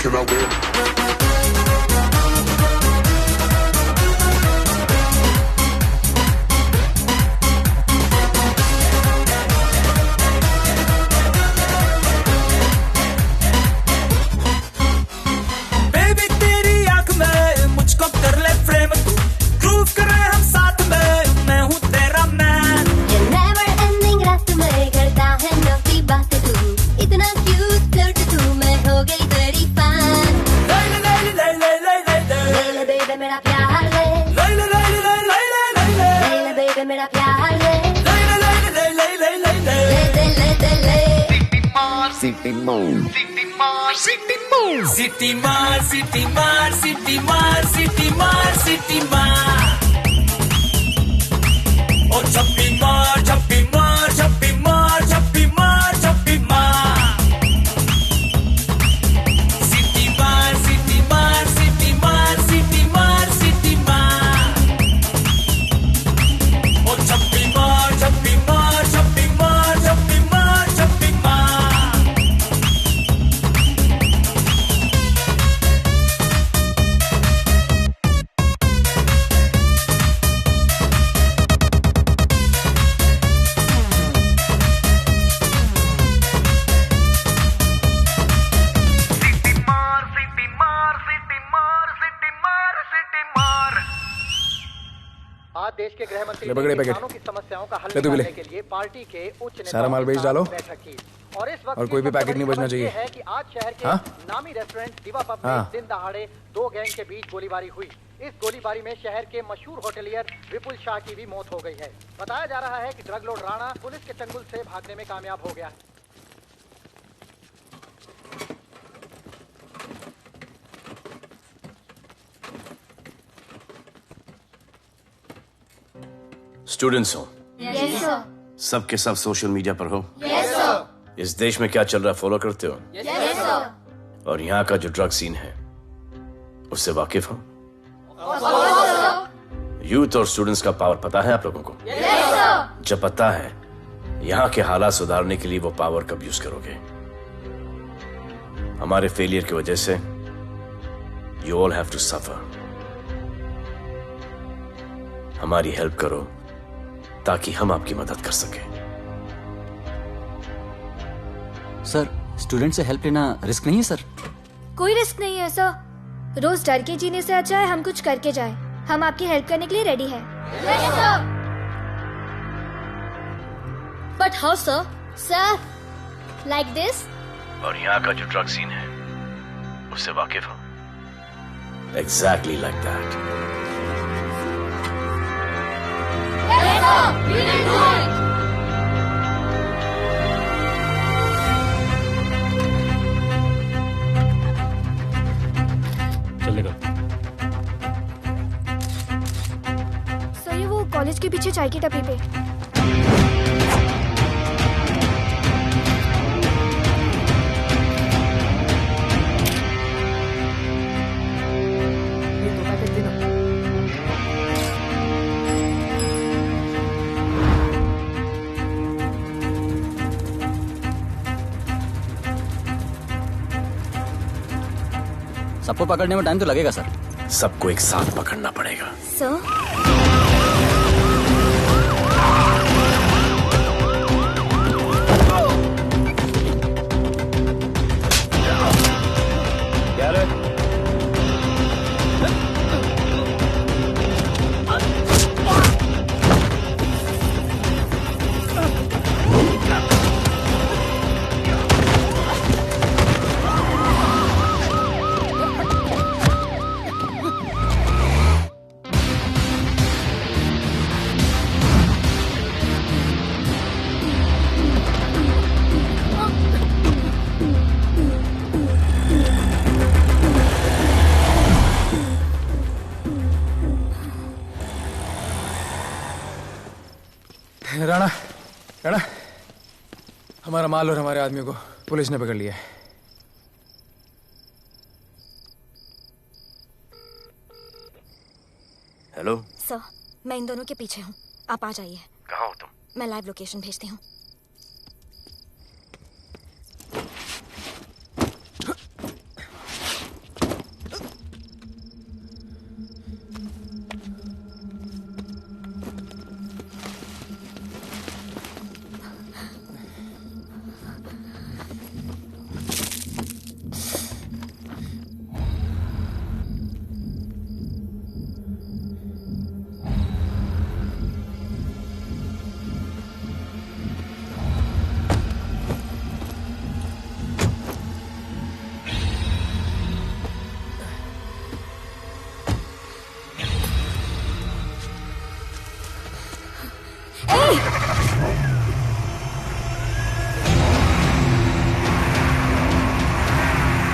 Can I win? City Mar, City Mar, City Mar, City Mar, City Mar. Oh, Chappi Mar, Chappi Mar, Chappi Mar, Chappi Mar, Chappi Mar. City Mar, City Mar, City Mar, City Mar, City Mar. Oh, Chappi Mar, Chappi Mar, Chappi Mar, Chappi Mar, Chappi Mar.
आज देश के गृह मंत्री
ले पकड़े packet.
किसानों की समस्याओं का हल
ले तू भी ले।
निकालने के लिए पार्टी के उच्च नेताओं
सारा माल
के
बेच
साथ
डालो।
बैठक की। और इस वक्त
और कोई भी पैकेट नहीं बचना चाहिए।
है कि आज शहर के
हाँ?
नामी रेस्टोरेंट दिवा पब में
हाँ।
दिन दहाड़े दो गैंग के बीच गोलीबारी हुई। इस गोलीबारी में शहर के मशहूर होटलियर विपुल शाह की भी मौत हो गई है। बताया जा रहा है कि ड्रग लॉर्ड राणा पुलिस के चंगुल से भागने में कामयाब हो गया।
स्टूडेंट्स हो
Yes, sir.
सब के सब सोशल मीडिया पर हो
Yes, sir.
इस देश में क्या चल रहा है फॉलो करते हो
Yes, sir.
और यहाँ का जो ड्रग सीन है उससे वाकिफ हो यूथ और स्टूडेंट्स का पावर पता है आप लोगों को?
Yes, sir.
जब पता है, यहाँ के हालात सुधारने के लिए वो पावर कब यूज करोगे? हमारे फेलियर की वजह से you all have to suffer. हमारी हेल्प करो ताकि हम आपकी मदद कर सकें।
सर, स्टूडेंट से हेल्प लेना रिस्क नहीं है सर?
कोई रिस्क नहीं है सर। रोज डर के जीने से अच्छा है हम कुछ करके जाएं। हम आपकी हेल्प करने के लिए रेडी हैं। But how sir? Sir, like this?
और यहाँ का जो ड्रग सीन है उससे वाकिफ हो? Exactly like that.
चलेगा।
सर, ये वो कॉलेज के पीछे चाय की टपरी पे।
सबको पकड़ने में टाइम तो लगेगा सर।
सबको एक साथ पकड़ना पड़ेगा।
सर,
राणा, राणा, हमारा माल और हमारे आदमियों को पुलिस ने पकड़ लिया है।
हेलो
सर, मैं इन दोनों के पीछे हूँ। आप आ जाइए।
कहाँ हो तुम?
मैं लाइव लोकेशन भेजती हूँ।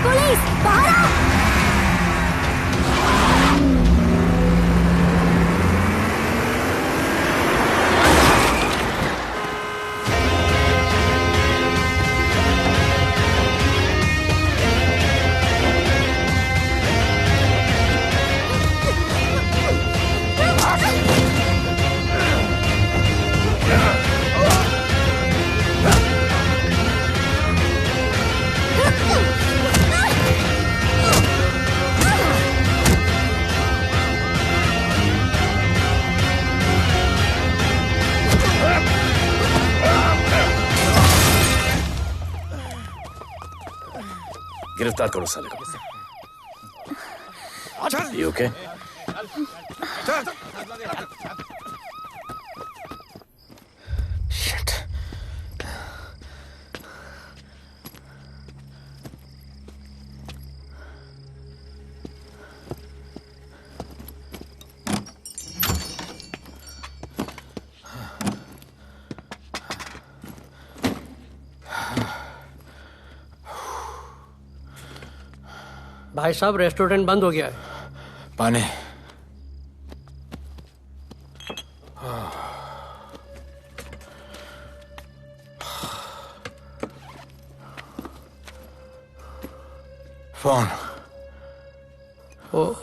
पुलिस, बाहर आओ!
गिरफ्तार करो साले को। You okay? Shit.
भाई साहब, रेस्टोरेंट बंद हो गया है।
पानी। फोन।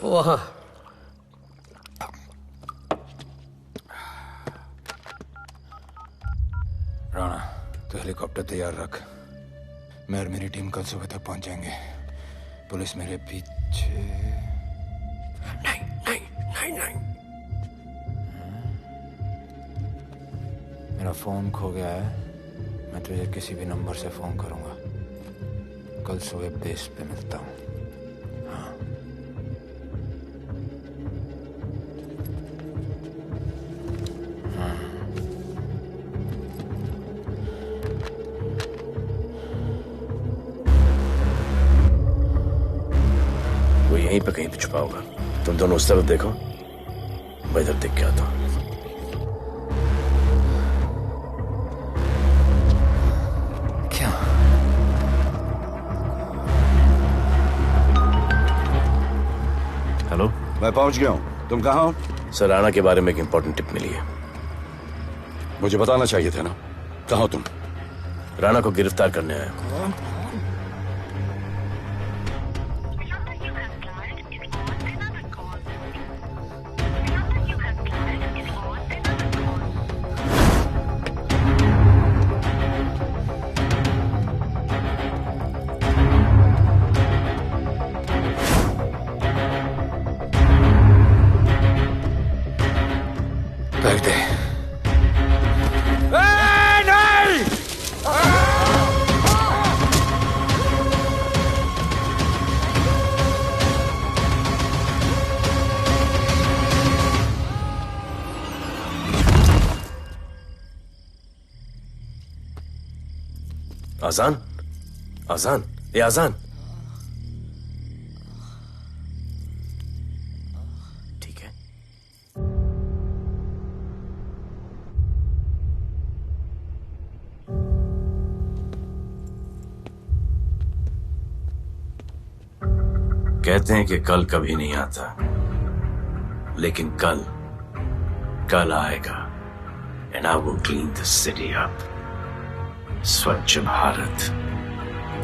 वहाँ।
हेलीकॉप्टर तैयार रख। मैं और मेरी टीम कल सुबह तक पहुंच जाएंगे। पुलिस मेरे पीछे नहीं। मेरा फोन खो गया है। मैं तुझे किसी भी नंबर से फोन करूंगा। कल सुबह बेस पे मिलता हूँ।
वो यहीं पे कहीं पे छुपा होगा। तुम दोनों उस तरफ देखो, मैं इधर देख के आता हूँ।
क्या?
हेलो,
मैं पहुंच गया हूँ। तुम कहाँ हो?
सर, राणा के बारे में एक इंपॉर्टेंट टिप मिली है।
मुझे बताना चाहिए था ना। कहाँ हो तुम?
राणा को गिरफ्तार करने आया हूँ।
रख दे।
आजान, आजान, ये आजान। ठीक है। कहते हैं कि कल कभी नहीं आता, लेकिन कल आएगा। And I will clean the city up. स्वच्छ भारत।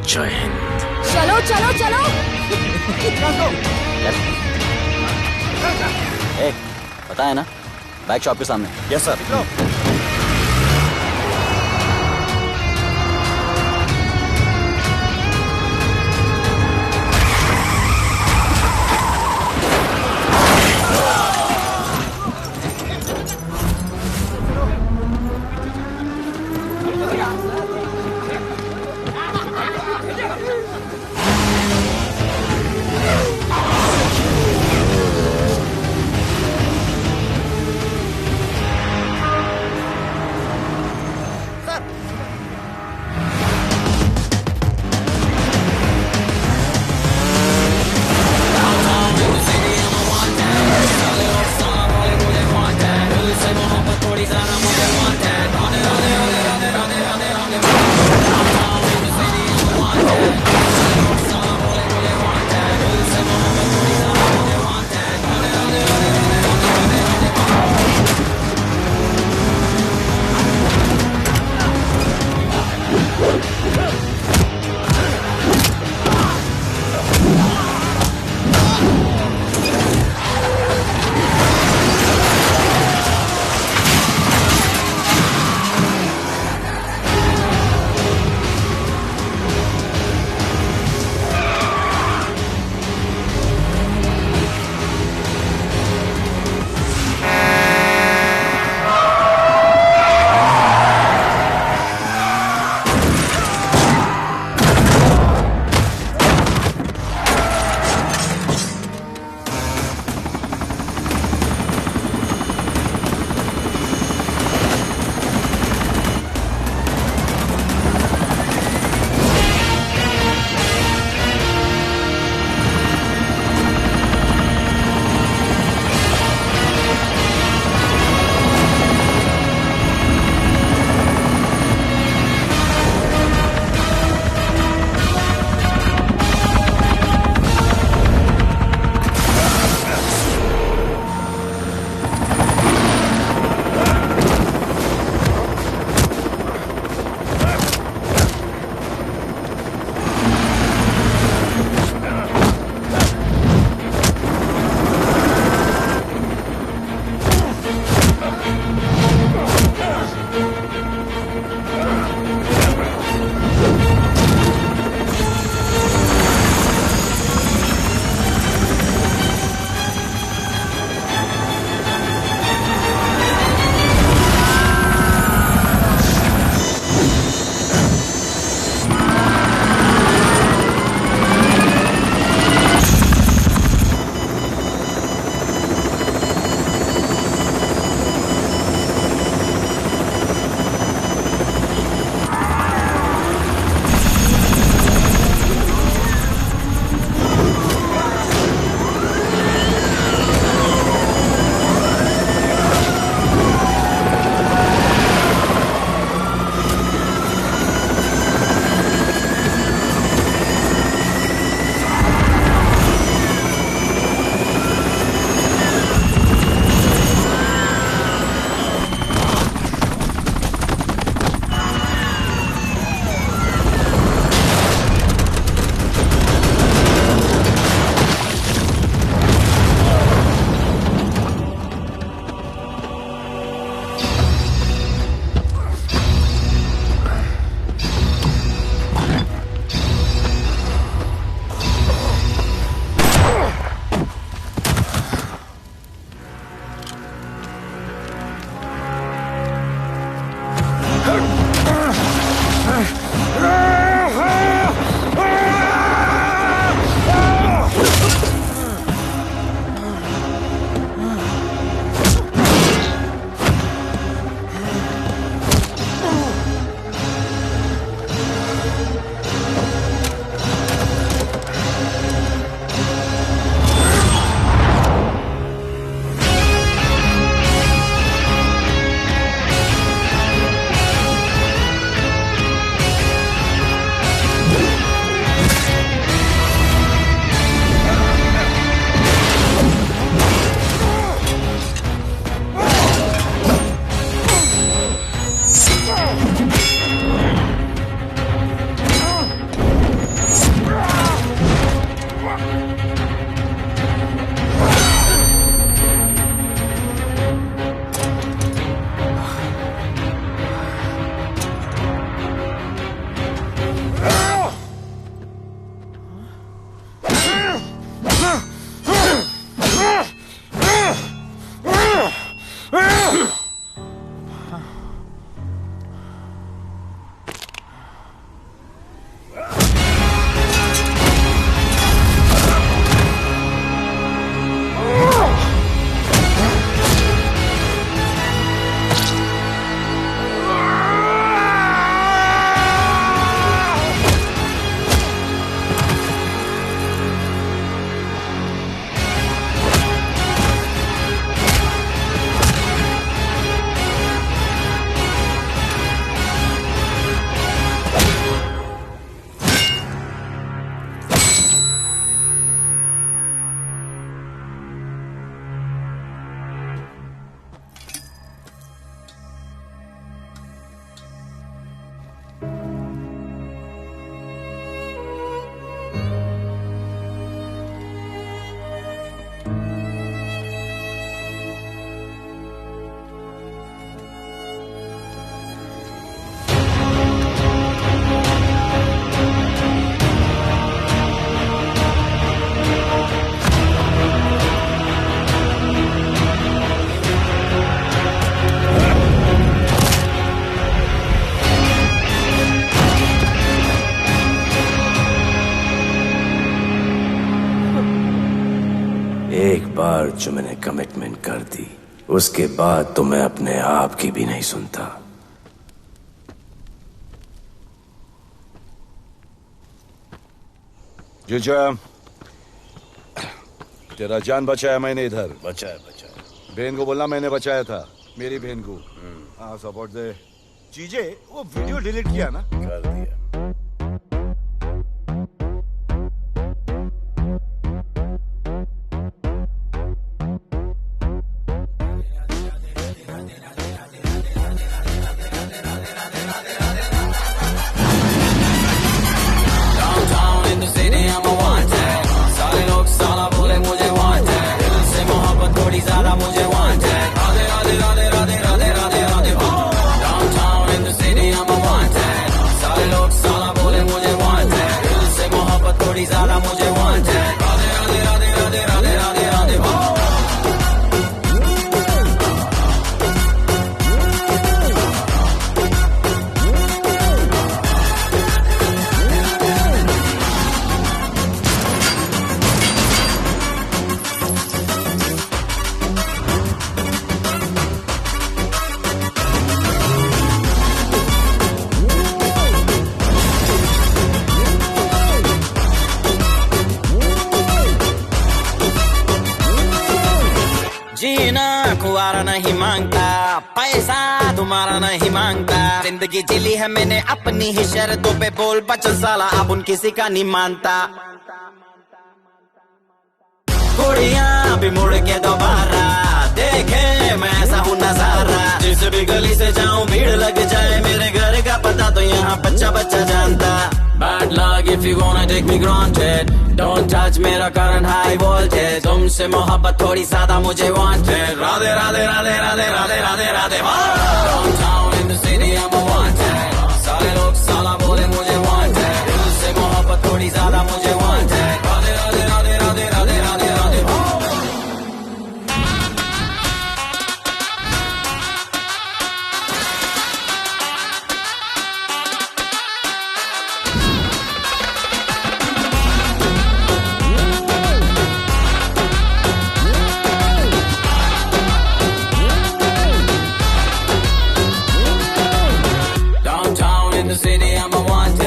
जय हिंद।
चलो चलो चलो।
पता है ना, बाइक शॉप के सामने।
Yes sir.
एक बार जो मैंने कमिटमेंट कर दी उसके बाद तो मैं अपने आप की भी नहीं सुनता।
जीजा, तेरा जान बचाया मैंने इधर।
बचाया।
बहन को बोलना मैंने बचाया था, मेरी बहन को। हाँ सपोर्ट दे। जीजे वो वीडियो डिलीट किया ना?
कर दिया।
कुआरा नहीं मांगता, पैसा तुम्हारा नहीं मांगता। जिंदगी जिली है मैंने अपनी ही शर्तों पे, बोल बचन साला अब उन किसी का नहीं मानता। कुड़ियां भी मुड़ के दोबारा देखे मैं ऐसा हूँ नजारा। जिस भी गली से जाऊं भीड़ लग जाए, मेरे घर का पता तो यहाँ बच्चा बच्चा जानता। Bad luck if you gonna take me granted, don't touch मेरा current high voltage। तुमसे मोहब्बत थोड़ी ज्यादा मुझे wanted। Radhe Radhe Radhe Radhe Radhe Radhe Radhe. Downtown in the city I'm a wanted, सारे लोग साला बोले मुझे wanted। दिल से मोहब्बत थोड़ी ज्यादा मुझे wanted। Radhe Radhe Radhe Radhe Radhe Radhe Radhe. Downtown in the city I'm a wanted,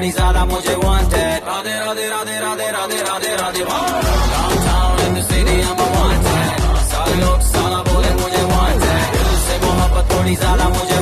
थोड़ी ज्यादा मुझे wanted Radhe Radhe Radhe Radhe Radhe Radhe Radhe downtown in the city I am wanted सारे लोग साला बोले मुझे वांटेड दिल से मोहब्बत थोड़ी ज्यादा मुझे